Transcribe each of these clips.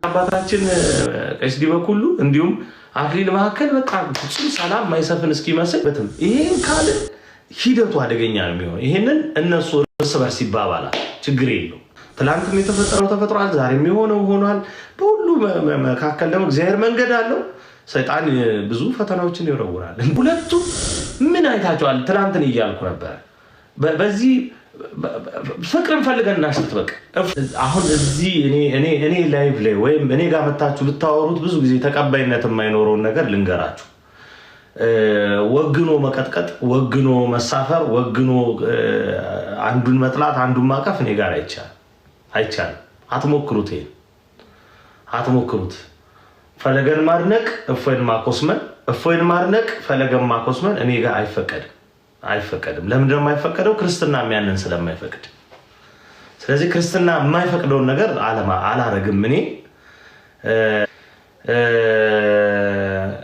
አባታችን ቀሲስ ዲበኩሉ እንዲሁም አክሊል መካከል በቃ ፍጹም ሰላም ማይሰፍን እስኪመስል ይሄን ካለ ሂደቱ አደገኛ ነው የሚሆነው። ይሄንን እነሱ እርስ በርስ ይባባላል፣ ችግር የለው። ትላንትም የተፈጠረው ተፈጥሯል፣ ዛሬም የሆነው ሆኗል። በሁሉ መካከል ደግሞ እግዚአብሔር መንገድ አለው። ሰይጣን ብዙ ፈተናዎችን ይወረውራል። ሁለቱም ምን አይታቸዋል? ትላንትን እያልኩ ነበር። በዚህ ፍቅርን ፈልገን እናሽት። በቃ አሁን እዚህ እኔ ላይቭ ላይ ወይም እኔ ጋር መታችሁ ብታወሩት ብዙ ጊዜ ተቀባይነት የማይኖረውን ነገር ልንገራችሁ። ወግኖ መቀጥቀጥ፣ ወግኖ መሳፈር፣ ወግኖ አንዱን መጥላት፣ አንዱን ማቀፍ እኔ ጋር አይቻልም። አትሞክሩት፣ ይሄን አትሞክሩት። ፈለገን ማድነቅ እፎይን ማኮስመን፣ እፎይን ማድነቅ ፈለገን ማኮስመን እኔ ጋር አይፈቀድም። ለምን ደግሞ አይፈቀደው? ክርስትና የሚያንን ስለማይፈቅድ። ስለዚህ ክርስትና የማይፈቅደውን ነገር አላረግም። እኔ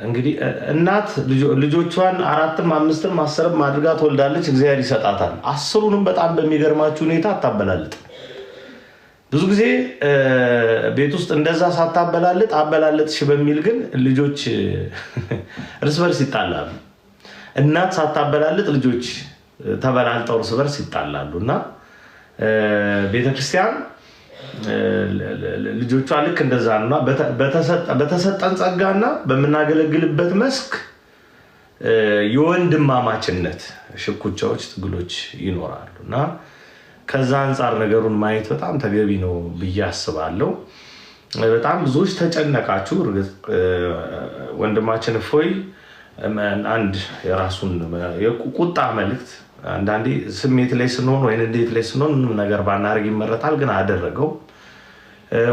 እንግዲህ እናት ልጆቿን 4ም 5ም 10ም አድርጋ ትወልዳለች፣ እግዚአብሔር ይሰጣታል። 10ሩንም በጣም በሚገርማችሁ ሁኔታ አታበላልጥ። ብዙ ጊዜ ቤት ውስጥ እንደዛ ሳታበላልጥ አበላለጥሽ በሚል ግን ልጆች እርስ በርስ ይጣላሉ። እናት ሳታበላልጥ ልጆች ተበላልጠው እርስ በርስ ይጣላሉ። እና ቤተክርስቲያን ልጆቿ ልክ እንደዛ ነውና በተሰጠን ጸጋና በምናገለግልበት መስክ የወንድማማችነት ሽኩቻዎች፣ ትግሎች ይኖራሉ እና ከዛ አንጻር ነገሩን ማየት በጣም ተገቢ ነው ብዬ አስባለሁ። በጣም ብዙዎች ተጨነቃችሁ። እርግጥ ወንድማችን እፎይ አንድ የራሱን የቁጣ መልእክት አንዳንዴ ስሜት ላይ ስንሆን ወይ እንዴት ላይ ስንሆን ምንም ነገር ባናደርግ ይመረጣል፣ ግን አደረገው።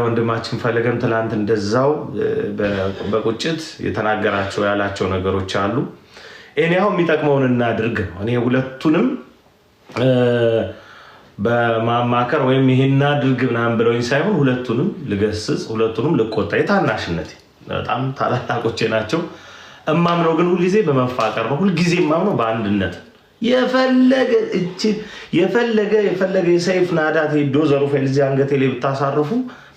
ወንድማችን ፈለገም ትላንት እንደዛው በቁጭት የተናገራቸው ያላቸው ነገሮች አሉ። እኔ አሁን የሚጠቅመውን እናድርግ ነው። እኔ ሁለቱንም በማማከር ወይም ይሄን አድርግ ምናምን ብለውኝ ሳይሆን ሁለቱንም ልገስጽ፣ ሁለቱንም ልቆጣ። የታናሽነት በጣም ታላላቆቼ ናቸው። እማምነው ግን ሁልጊዜ በመፋቀር ነው። ሁልጊዜ እማምነው በአንድነት የፈለገ የሰይፍ ናዳት ሄዶ ዘሩፋኤል እዚህ አንገቴ ላይ ብታሳርፉ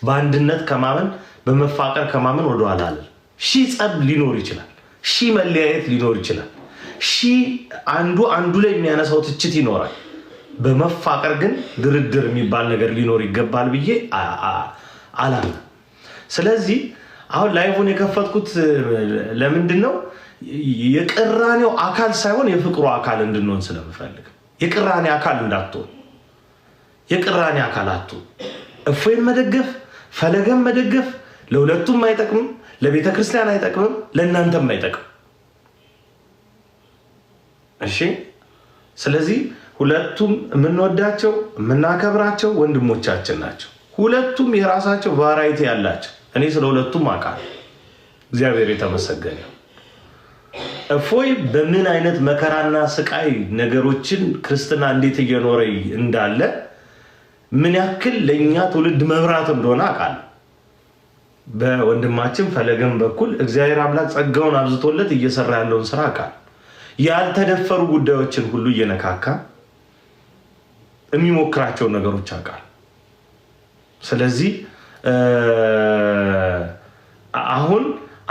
በአንድነት ከማመን በመፋቀር ከማመን ወደኋላ አለ። ሺህ ጸብ ሊኖር ይችላል፣ ሺህ መለያየት ሊኖር ይችላል፣ ሺህ አንዱ ላይ የሚያነሳው ትችት ይኖራል። በመፋቀር ግን ድርድር የሚባል ነገር ሊኖር ይገባል ብዬ አላምንም። ስለዚህ አሁን ላይቭን የከፈትኩት ለምንድን ነው? የቅራኔው አካል ሳይሆን የፍቅሩ አካል እንድንሆን ስለምፈልግ። የቅራኔ አካል እንዳትሆን፣ የቅራኔ አካል አትሆን። እፎይን መደገፍ ፈለገን መደገፍ ለሁለቱም አይጠቅምም፣ ለቤተ ክርስቲያን አይጠቅምም፣ ለእናንተም አይጠቅም። እሺ፣ ስለዚህ ሁለቱም የምንወዳቸው የምናከብራቸው ወንድሞቻችን ናቸው። ሁለቱም የራሳቸው ቫራይቲ ያላቸው። እኔ ስለ ሁለቱም አውቃለሁ። እግዚአብሔር የተመሰገነ። እፎይ በምን አይነት መከራና ስቃይ ነገሮችን ክርስትና እንዴት እየኖረ እንዳለ ምን ያክል ለእኛ ትውልድ መብራት እንደሆነ አውቃለሁ። በወንድማችን ፈለገን በኩል እግዚአብሔር አምላክ ጸጋውን አብዝቶለት እየሰራ ያለውን ስራ አውቃለሁ። ያልተደፈሩ ጉዳዮችን ሁሉ እየነካካ የሚሞክራቸው ነገሮች አውቃለሁ። ስለዚህ አሁን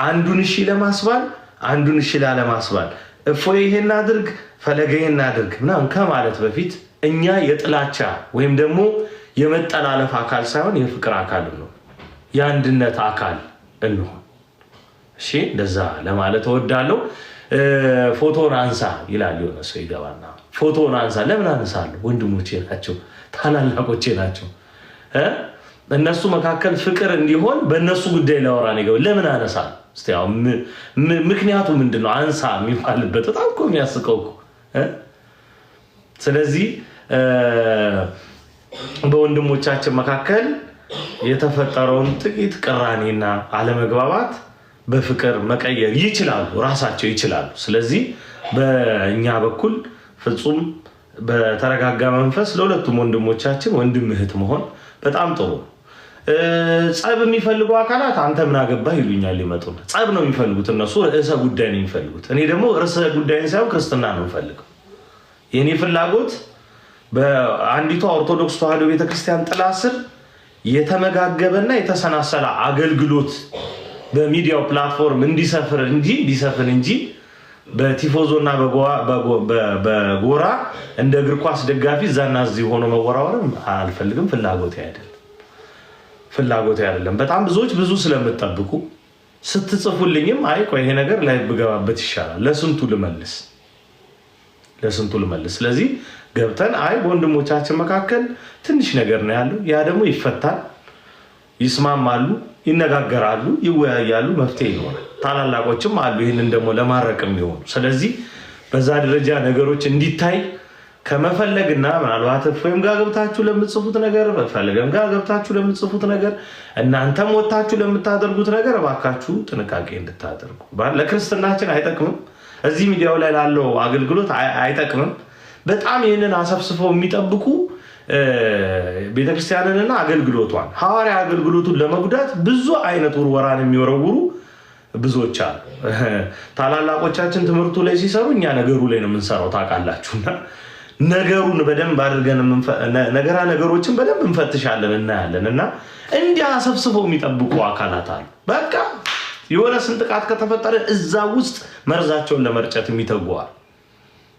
አንዱን እሺ ለማስባል አንዱን እሺ ላለማስባል እፎይ ይሄን አድርግ ፈለገ ይሄን አድርግ ምናምን ከማለት በፊት እኛ የጥላቻ ወይም ደግሞ የመጠላለፍ አካል ሳይሆን የፍቅር አካል ነው፣ የአንድነት አካል እንሆን። እሺ እንደዛ ለማለት እወዳለሁ። ፎቶን አንሳ ይላል የሆነ ሰው ይገባና ፎቶን አንሳ። ለምን አነሳለሁ? ወንድሞቼ ናቸው፣ ታላላቆቼ ናቸው። እነሱ መካከል ፍቅር እንዲሆን በእነሱ ጉዳይ ላወራ ነው። ለምን አነሳለሁ? እስቲ ያው ምክንያቱ ምንድነው? አንሳ የሚባልበት በጣም እኮ የሚያስቀው እኮ። ስለዚህ በወንድሞቻችን መካከል የተፈጠረውን ጥቂት ቅራኔና አለመግባባት በፍቅር መቀየር ይችላሉ፣ ራሳቸው ይችላሉ። ስለዚህ በእኛ በኩል ፍጹም በተረጋጋ መንፈስ ለሁለቱም ወንድሞቻችን ወንድም እህት መሆን በጣም ጥሩ ነው። ጸብ የሚፈልጉ አካላት አንተ ምን አገባህ ይሉኛል። ይመጡና ጸብ ነው የሚፈልጉት እነሱ፣ ርዕሰ ጉዳይ ነው የሚፈልጉት። እኔ ደግሞ ርዕሰ ጉዳይን ሳይሆን ክርስትና ነው የምፈልገው። የኔ ፍላጎት በአንዲቷ ኦርቶዶክስ ተዋሕዶ ቤተክርስቲያን ጥላ ስር የተመጋገበና የተሰናሰለ አገልግሎት በሚዲያው ፕላትፎርም እንዲሰፍን እንጂ በቲፎዞና በጎራ እንደ እግር ኳስ ደጋፊ እዛና እዚህ ሆኖ መወራወርም አልፈልግም። ፍላጎቴ አይደለም። በጣም ብዙዎች ብዙ ስለምትጠብቁ ስትጽፉልኝም አይ ቆይ ይሄ ነገር ላይ ብገባበት ይሻላል ለስንቱ ልመልስ። ስለዚህ ገብተን አይ በወንድሞቻችን መካከል ትንሽ ነገር ነው ያለው፣ ያ ደግሞ ይፈታል፣ ይስማማሉ፣ ይነጋገራሉ፣ ይወያያሉ፣ መፍትሄ ይኖራል። ታላላቆችም አሉ ይህንን ደግሞ ለማረቅም ይሆኑ። ስለዚህ በዛ ደረጃ ነገሮች እንዲታይ ከመፈለግና ምናልባት ወይም ጋር ገብታችሁ ለምትጽፉት ነገር ፈለገም ጋር ገብታችሁ ለምትጽፉት ነገር እናንተም ወጣችሁ ለምታደርጉት ነገር እባካችሁ ጥንቃቄ እንድታደርጉ። ለክርስትናችን አይጠቅምም፣ እዚህ ሚዲያው ላይ ላለው አገልግሎት አይጠቅምም። በጣም ይህንን አሰብስፈው የሚጠብቁ ቤተክርስቲያንንና አገልግሎቷን ሐዋርያ አገልግሎቱን ለመጉዳት ብዙ አይነት ውርወራን የሚወረውሩ ብዙዎች አሉ። ታላላቆቻችን ትምህርቱ ላይ ሲሰሩ እኛ ነገሩ ላይ ነው የምንሰራው ታውቃላችሁና ነገሩን በደንብ አድርገን ነገሮችን በደንብ እንፈትሻለን እናያለን። እና እንዲያ አሰብስበው የሚጠብቁ አካላት አሉ። በቃ የሆነ ስንጥቃት ከተፈጠረ እዛ ውስጥ መርዛቸውን ለመርጨት የሚተጉዋል።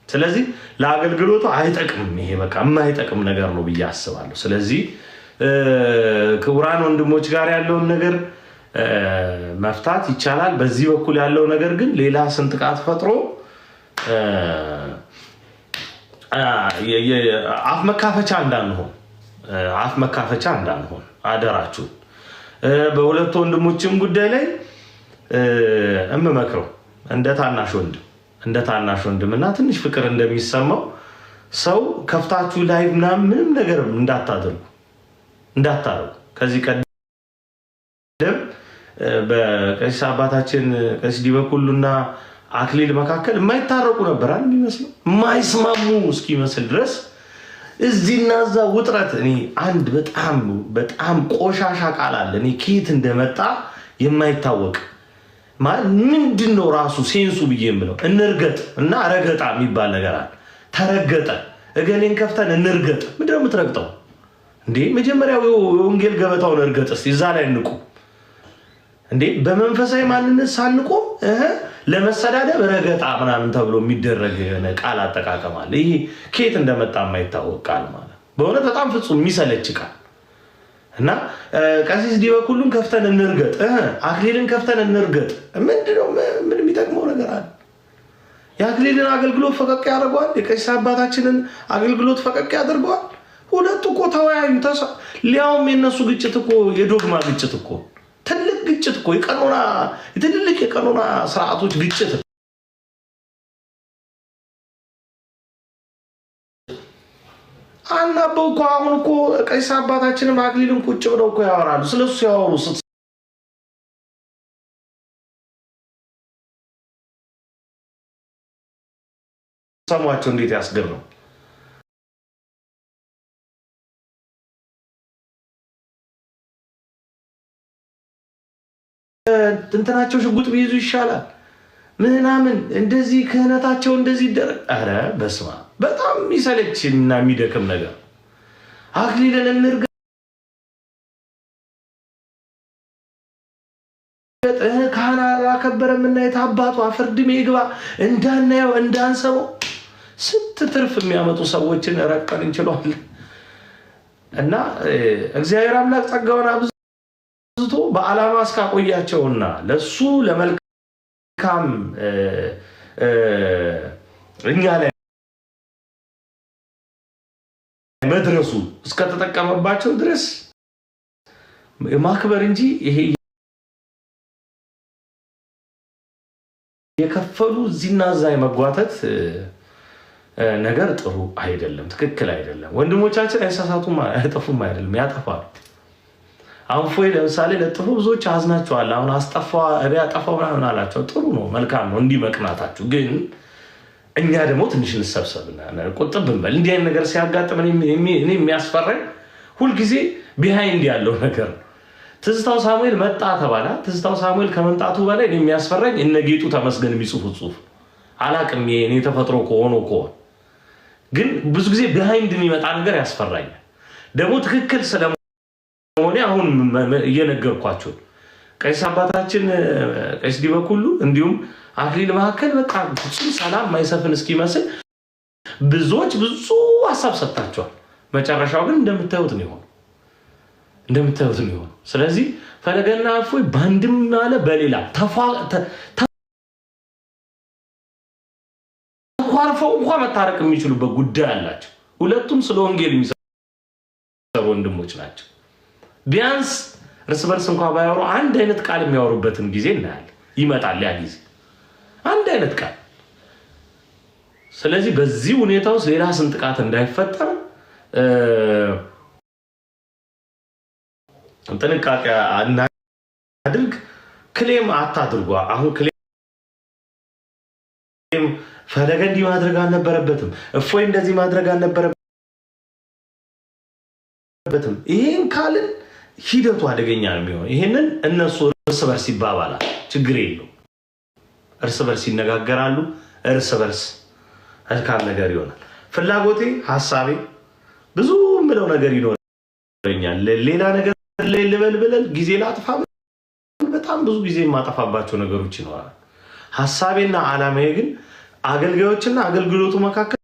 ስለዚህ ለአገልግሎቱ አይጠቅምም። ይሄ በቃ የማይጠቅም ነገር ነው ብዬ አስባለሁ። ስለዚህ ክቡራን ወንድሞች ጋር ያለውን ነገር መፍታት ይቻላል። በዚህ በኩል ያለው ነገር ግን ሌላ ስንጥቃት ፈጥሮ አፍ መካፈቻ እንዳንሆን አደራችሁ። በሁለት ወንድሞችም ጉዳይ ላይ እምመክረው እንደ ታናሽ ወንድም እና ትንሽ ፍቅር እንደሚሰማው ሰው ከፍታችሁ ላይ ምንም ነገር እንዳታደርጉ። ከዚህ ቀደም በቀሲስ አባታችን ቀሲስ ዲበኩሉና አክሊል መካከል የማይታረቁ ነበር የሚመስለው፣ የማይስማሙ እስኪመስል ድረስ እዚህና እዛ ውጥረት። እኔ አንድ በጣም ቆሻሻ ቃል አለ እኔ ከየት እንደመጣ የማይታወቅ ምንድን ነው ራሱ ሴንሱ ብዬ የምለው እንርገጥ እና ረገጣ የሚባል ነገር አለ። ተረገጠ እገሌን ከፍተን እንርገጥ። ምንድን ነው የምትረግጠው እንዴ? መጀመሪያው የወንጌል ገበታውን እርገጥ እስኪ እዛ ላይ እንቁ እንዴ። በመንፈሳዊ ማንነት ሳንቆም ለመሰዳደብ ረገጣ ምናምን ተብሎ የሚደረግ ቃል አጠቃቀም አለ። ይሄ ከየት እንደመጣ የማይታወቅ ቃል ማለት በእውነት በጣም ፍጹም የሚሰለች ቃል እና ቀሲስ ዲበኩሉን ከፍተን እንርገጥ፣ አክሊልን ከፍተን እንርገጥ። ምንድነው? ምን የሚጠቅመው ነገር አለ? የአክሊልን አገልግሎት ፈቀቅ ያደርገዋል፣ የቀሲስ አባታችንን አገልግሎት ፈቀቅ ያደርገዋል። ሁለቱ እኮ ተወያዩ። ሊያውም የነሱ ግጭት እኮ የዶግማ ግጭት እኮ ትልቅ ግጭት እኮ የትልልቅ የቀኖና ስርዓቶች ግጭት አናበው እኮ። አሁን እኮ ቀሲስ አባታችንም አክሊልን ቁጭ ብለው እኮ ያወራሉ። ስለሱ ሲያወሩ ሰሟቸው እንዴት ያስገርም። እንትናቸው ሽጉጥ ቢይዙ ይሻላል ምናምን እንደዚህ ክህነታቸው እንደዚህ ይደረግ። ኧረ በስመ አብ በጣም የሚሰለችና የሚደክም ነገር። አክሊልን እንርገጥ፣ ካህን አላከበረም እና የታባቱ ፍርድ ይግባ እንዳናየው እንዳንሰማው ስንት ትርፍ የሚያመጡ ሰዎችን ረቀን እንችላለን። እና እግዚአብሔር አምላክ ጸጋውን አብዝቶ በዓላማ እስካቆያቸውና ለሱ ለመልካም እኛ ላይ መድረሱ እስከተጠቀመባቸው ድረስ ማክበር እንጂ ይሄ የከፈሉ እዚህና እዛ መጓተት ነገር ጥሩ አይደለም፣ ትክክል አይደለም። ወንድሞቻችን አይሳሳቱም፣ አይጠፉም አይደለም፣ ያጠፋሉ። አሁን ፎይ ለምሳሌ ለጥፎ ብዙዎች አዝናቸዋል። አሁን አጠፋው ምናምን አላቸው። ጥሩ ነው፣ መልካም ነው እንዲህ መቅናታችሁ። ግን እኛ ደግሞ ትንሽ እንሰብሰብና ቁጥብ ብንበል። እንዲህ አይነት ነገር ሲያጋጥም እኔ የሚያስፈራኝ ሁልጊዜ ቢሃይንድ ያለው ነገር ነው። ትዝታው ሳሙኤል መጣ ተባለ። ትዝታው ሳሙኤል ከመምጣቱ በላይ የሚያስፈራኝ እነ ጌጡ ተመስገን የሚጽፉት ጽሁፍ አላቅም። እኔ ተፈጥሮ ከሆነ ግን ብዙ ጊዜ ቢሃይንድ የሚመጣ ነገር ያስፈራኛል። ደግሞ ትክክል ስለሆነ እኔ አሁን እየነገርኳችሁ ቀይስ አባታችን ቀይስ ዲበኩሉ እንዲሁም አክሊል መካከል በቃ ፍጹም ሰላም ማይሰፍን እስኪመስል ብዙዎች ብዙ ሐሳብ ሰጣቸዋል። መጨረሻው ግን እንደምታዩት ነው የሆነው። ስለዚህ ፈለገና እፎይ ባንድም አለ በሌላ ተኳርፈው እንኳን መታረቅ የሚችሉበት ጉዳይ አላቸው። ሁለቱም ስለ ወንጌል የሚሰሩ ወንድሞች ናቸው። ቢያንስ እርስ በርስ እንኳን ባያወሩ አንድ አይነት ቃል የሚያወሩበትን ጊዜ እናያለን። ይመጣል ያ ጊዜ አንድ አይነት ቃል። ስለዚህ በዚህ ሁኔታ ውስጥ ሌላ ስንጥቃት እንዳይፈጠር ጥንቃቄ እናድርግ። ክሌም አታድርጓ። አሁን ክሌም ፈለገ እንዲህ ማድረግ አልነበረበትም፣ እፎይ እንደዚህ ማድረግ አልነበረበትም። ይሄን ካልን ሂደቱ አደገኛ ነው የሚሆነው። ይሄንን እነሱ እርስ በርስ ይባባላል፣ ችግር የለው። እርስ በርስ ይነጋገራሉ፣ እርስ በርስ መልካም ነገር ይሆናል። ፍላጎቴ ሐሳቤ ብዙ ምለው ነገር ይኖረኛል። ሌላ ነገር ላይ ልበልበል ጊዜ ላጥፋ በጣም ብዙ ጊዜ የማጠፋባቸው ነገሮች ይኖራል። ሐሳቤና ዓላማዬ ግን አገልጋዮችና አገልግሎቱ መካከል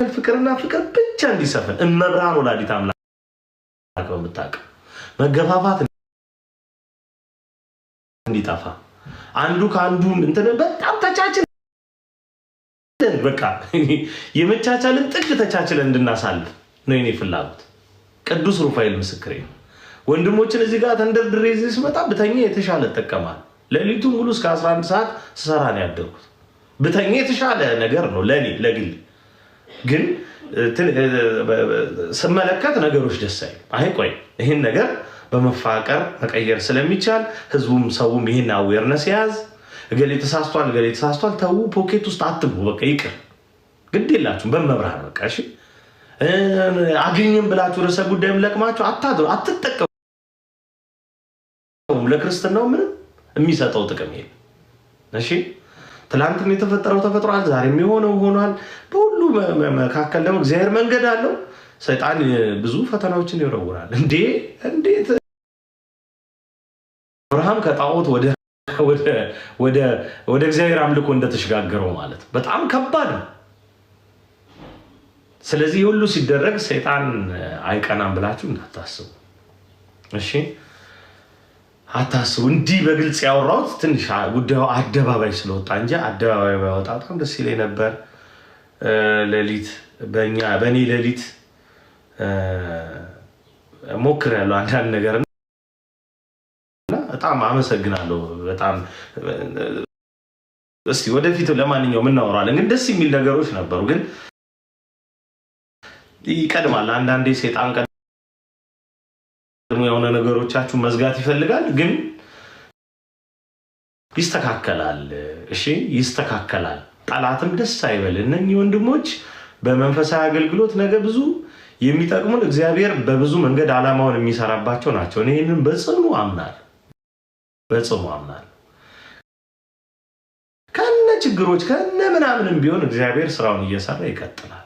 ፍቅርና ፍቅር ብቻ እንዲሰፍን እመብርሃን ወላዲተ አምላክ በምታውቅ መገፋፋት እንዲጠፋ አንዱ ከአንዱ እንትን በጣም ተቻችለን በቃ የመቻቻልን ጥግ ተቻችለን እንድናሳልፍ ነው የኔ ፍላጎት። ቅዱስ ሩፋኤል ምስክሬ ነው። ወንድሞችን እዚህ ጋር ተንደርድሬ እዚህ ስመጣ ብተኛ የተሻለ ተጠቀማል። ሌሊቱን ሙሉ እስከ 11 ሰዓት ስሰራ ነው ያደርኩት። ብተኛ የተሻለ ነገር ነው ለኔ ለግል። ግን ስመለከት ነገሮች ደስ አይልም። አይ ቆይ ይሄን ነገር በመፋቀር መቀየር ስለሚቻል ህዝቡም ሰውም ይሄን አዌርነስ ያዝ። እገሌ ተሳስቷል ተው፣ ፖኬት ውስጥ አትግቡ። በቃ ይቅር፣ ግድ የላችሁም በመብርሃን በቃ እሺ። አገኘን ብላችሁ ርዕሰ ጉዳይም ለቅማችሁ አትጠቀሙ። ለክርስትናው ምንም የሚሰጠው ጥቅም የለም። እሺ ትላንትም የተፈጠረው ተፈጥሯል፣ ዛሬም የሆነው ሆኗል። በሁሉ መካከል ደግሞ እግዚአብሔር መንገድ አለው። ሰይጣን ብዙ ፈተናዎችን ይወረውራል። እንዴት አብርሃም ከጣዖት ወደ እግዚአብሔር አምልኮ እንደተሸጋገረው ማለት በጣም ከባድ ነው። ስለዚህ ሁሉ ሲደረግ ሰይጣን አይቀናም ብላችሁ እንዳታስቡ እሺ። አታስቡ። እንዲህ በግልጽ ያወራሁት ትንሽ ጉዳዩ አደባባይ ስለወጣ እንጂ አደባባይ ባይወጣ በጣም ደስ ይለኝ ነበር። ሌሊት በእኔ ሌሊት ሞክሬያለሁ አንዳንድ ነገር እና በጣም አመሰግናለሁ። በጣም እስቲ ወደፊት ለማንኛውም እናወራለን። ግን ደስ የሚል ነገሮች ነበሩ። ግን ይቀድማል አንዳንዴ ሰይጣን የሆነ ነገሮቻችሁ መዝጋት ይፈልጋል። ግን ይስተካከላል። እሺ ይስተካከላል። ጠላትም ደስ አይበል። እነኚህ ወንድሞች በመንፈሳዊ አገልግሎት ነገ ብዙ የሚጠቅሙን እግዚአብሔር በብዙ መንገድ ዓላማውን የሚሰራባቸው ናቸው። እኔ ይህንን በጽኑ አምናለሁ። ከነ ችግሮች ከነ ምናምንም ቢሆን እግዚአብሔር ስራውን እየሰራ ይቀጥላል።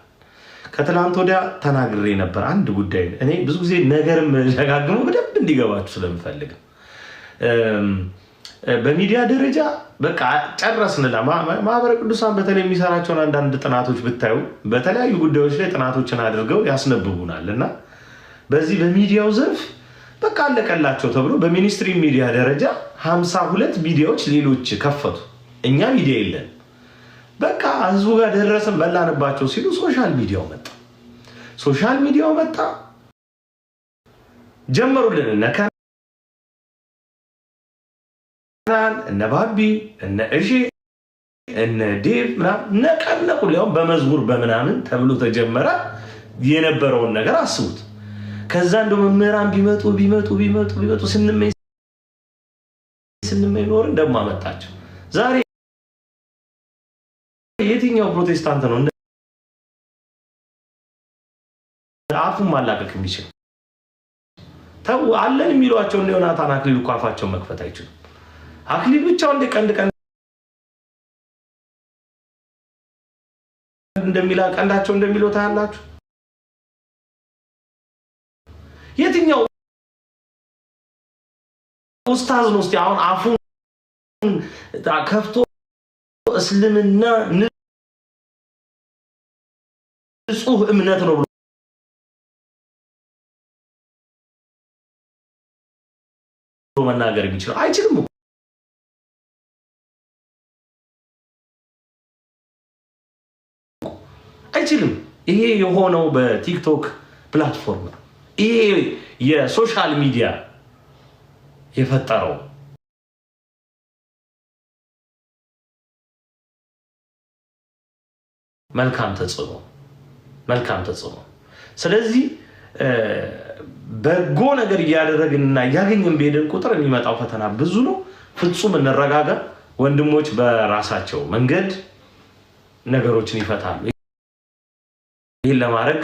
ከትላንት ወዲያ ተናግሬ ነበር አንድ ጉዳይ። እኔ ብዙ ጊዜ ነገርም ደጋግመው በደንብ እንዲገባችሁ ስለምፈልግ በሚዲያ ደረጃ በቃ ጨረስንላ። ማህበረ ቅዱሳን በተለይ የሚሰራቸውን አንዳንድ ጥናቶች ብታዩ በተለያዩ ጉዳዮች ላይ ጥናቶችን አድርገው ያስነብቡናል እና በዚህ በሚዲያው ዘርፍ በቃ አለቀላቸው ተብሎ በሚኒስትሪ ሚዲያ ደረጃ 52 ሚዲያዎች ሌሎች ከፈቱ። እኛ ሚዲያ የለን በቃ ህዝቡ ጋር ደረሰን በላንባቸው ሲሉ ሶሻል ሚዲያው መጣ ጀመሩልን። እነ ባቢ እነ እሺ እነ ዴቭ ምናምን ነቀነቁ። ሊያውም በመዝሙር በምናምን ተብሎ ተጀመረ። የነበረውን ነገር አስቡት። ከዛ እንደው መምህራን ቢመጡ ስንመኝ ኖር እንደማመጣቸው ዛሬ የትኛው ፕሮቴስታንት ነው አፉን ማላቀቅ የሚችል? ተው አለን የሚሏቸው እንደ ዮናታን አክሊል እኮ አፋቸውን መክፈት አይችሉም። አክሊል ብቻው እንደ ቀንድ ቀንዳቸው እንደሚለው ታያላችሁ። የትኛው ኡስታዝ ነው እስቲ አሁን አፉን ከፍቶ እስልምና ንጹህ እምነት ነው ብሎ መናገር የሚችለው አይችልም እኮ አይችልም። ይሄ የሆነው በቲክቶክ ፕላትፎርም ነው። ይሄ የሶሻል ሚዲያ የፈጠረው መልካም ተጽዕኖ። ስለዚህ በጎ ነገር እያደረግንና እያገኘን በሄድን ቁጥር የሚመጣው ፈተና ብዙ ነው። ፍጹም እንረጋጋ። ወንድሞች በራሳቸው መንገድ ነገሮችን ይፈታሉ። ይህን ለማድረግ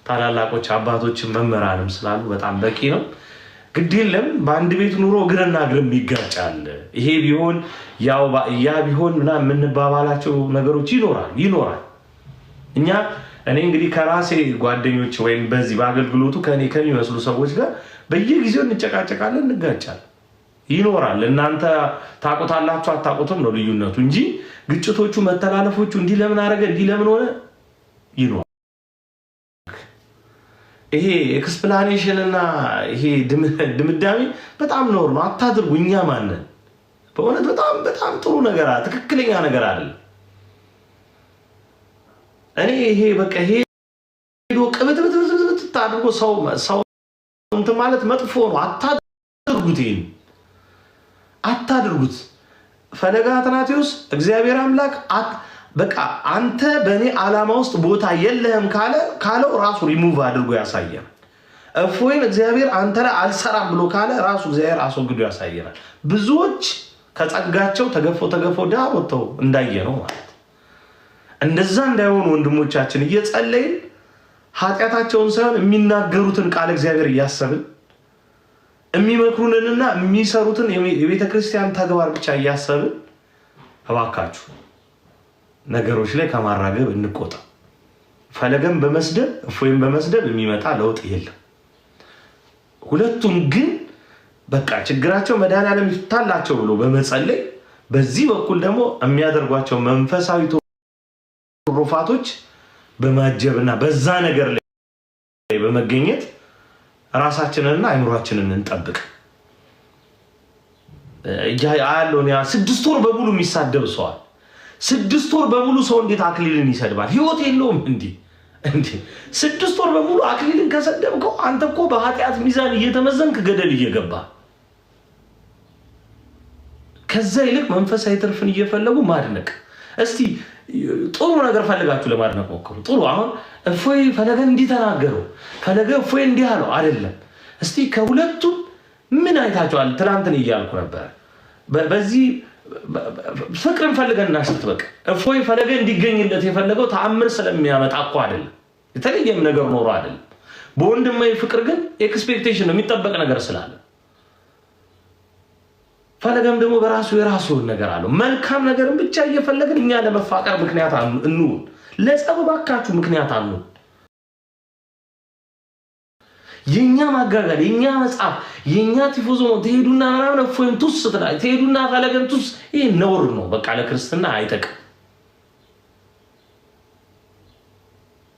ታላላቆች አባቶችን መምህራንም ስላሉ በጣም በቂ ነው። ግድ የለም በአንድ ቤት ኑሮ እግርና እግርም ይጋጫል። ይሄ ቢሆን ያ ቢሆን ምናምን የምንባባላቸው ነገሮች ይኖራል። እኔ እንግዲህ ከራሴ ጓደኞች ወይም በዚህ በአገልግሎቱ ከኔ ከሚመስሉ ሰዎች ጋር በየጊዜው እንጨቃጨቃለን፣ እንጋጫለን፣ ይኖራል። እናንተ ታውቁታላችሁ አታውቁትም ነው ልዩነቱ እንጂ ግጭቶቹ፣ መተላለፎቹ እንዲህ ለምን አደረገ እንዲህ ለምን ሆነ ይኖራል። ይሄ ኤክስፕላኔሽን እና ይሄ ድምዳሜ በጣም ኖር ነው። አታድርጉ። እኛ ማንን በእውነት በጣም ጥሩ ነገር ትክክለኛ ነገር አይደለም። እኔ ይሄ በቃ ሄዶ ቅብጥብጥብጥ ታድርጎ ሰው እንትን ማለት መጥፎ ነው። አታድርጉት። ፈለገ አትናቴዎስ እግዚአብሔር አምላክ በቃ አንተ በእኔ ዓላማ ውስጥ ቦታ የለህም ካለው ራሱ ሪሙቭ አድርጎ ያሳየናል። እፎይን እግዚአብሔር አንተ ላይ አልሰራም ብሎ ካለ ራሱ እግዚአብሔር አስወግዶ ያሳየናል። ብዙዎች ከጸጋቸው ተገፈው ድሃ ወጥተው እንዳየ ነው ማለት። እንደዛ እንዳይሆኑ ወንድሞቻችን እየጸለይን ኃጢአታቸውን ሳይሆን የሚናገሩትን ቃል እግዚአብሔር እያሰብን የሚመክሩንንና የሚሰሩትን የቤተ ክርስቲያን ተግባር ብቻ እያሰብን እባካችሁ ነገሮች ላይ ከማራገብ እንቆጣ። ፈለገን በመስደብ እፎይን በመስደብ የሚመጣ ለውጥ የለም። ሁለቱም ግን በቃ ችግራቸው መድኃኒዓለም ይፍታላቸው ብሎ በመጸለይ በዚህ በኩል ደግሞ የሚያደርጓቸው መንፈሳዊ ትሩፋቶች በማጀብና በዛ ነገር ላይ በመገኘት ራሳችንንና አይምሮአችንን እንጠብቅ። ያለውን 6 ወር በሙሉ የሚሳደብ ሰዋል 6 ወር በሙሉ ሰው እንዴት አክሊልን ይሰድባል? ህይወት የለውም እንዴ? 6 ወር በሙሉ አክሊልን ከሰደብከው አንተ እኮ በኃጢአት ሚዛን እየተመዘንክ ገደል እየገባ። ከዛ ይልቅ መንፈሳዊ ትርፍን እየፈለጉ ማድነቅ። እስቲ ጥሩ ነገር ፈልጋችሁ ለማድነቅ ሞክሩ። ጥሩ አሁን እፎይ ፈለገ እንዲህ ተናገረው፣ ፈለገ እፎይ እንዲህ አለው አይደለም። እስቲ ከሁለቱም ምን አይታችኋል? ትናንትን እያልኩ ነበር። በዚህ ፍቅርን ፈልገን እናሽት። በቃ እፎይ ፈለገ እንዲገኝለት የፈለገው ተአምር ስለሚያመጣ እኮ አይደለም፣ የተለየም ነገር ኖሮ አይደለም። በወንድማዊ ፍቅር ግን ኤክስፔክቴሽን ነው፣ የሚጠበቅ ነገር ስላለ። ፈለገም ደግሞ በራሱ የራሱ ነገር አለው። መልካም ነገርን ብቻ እየፈለግን እኛ ለመፋቀር ምክንያት እንሁን፣ ለጸብ ባካችሁ ምክንያት አንሁን። የኛ ማጋጋል፣ የኛ መጻፍ፣ የኛ ቲፎዞ ትሄዱና ምናምን እፎይን ቱስ ትላለች፣ ትሄዱና ፈለገን ቱስ። ይሄ ነውር ነው። በቃ ለክርስትና አይጠቅም።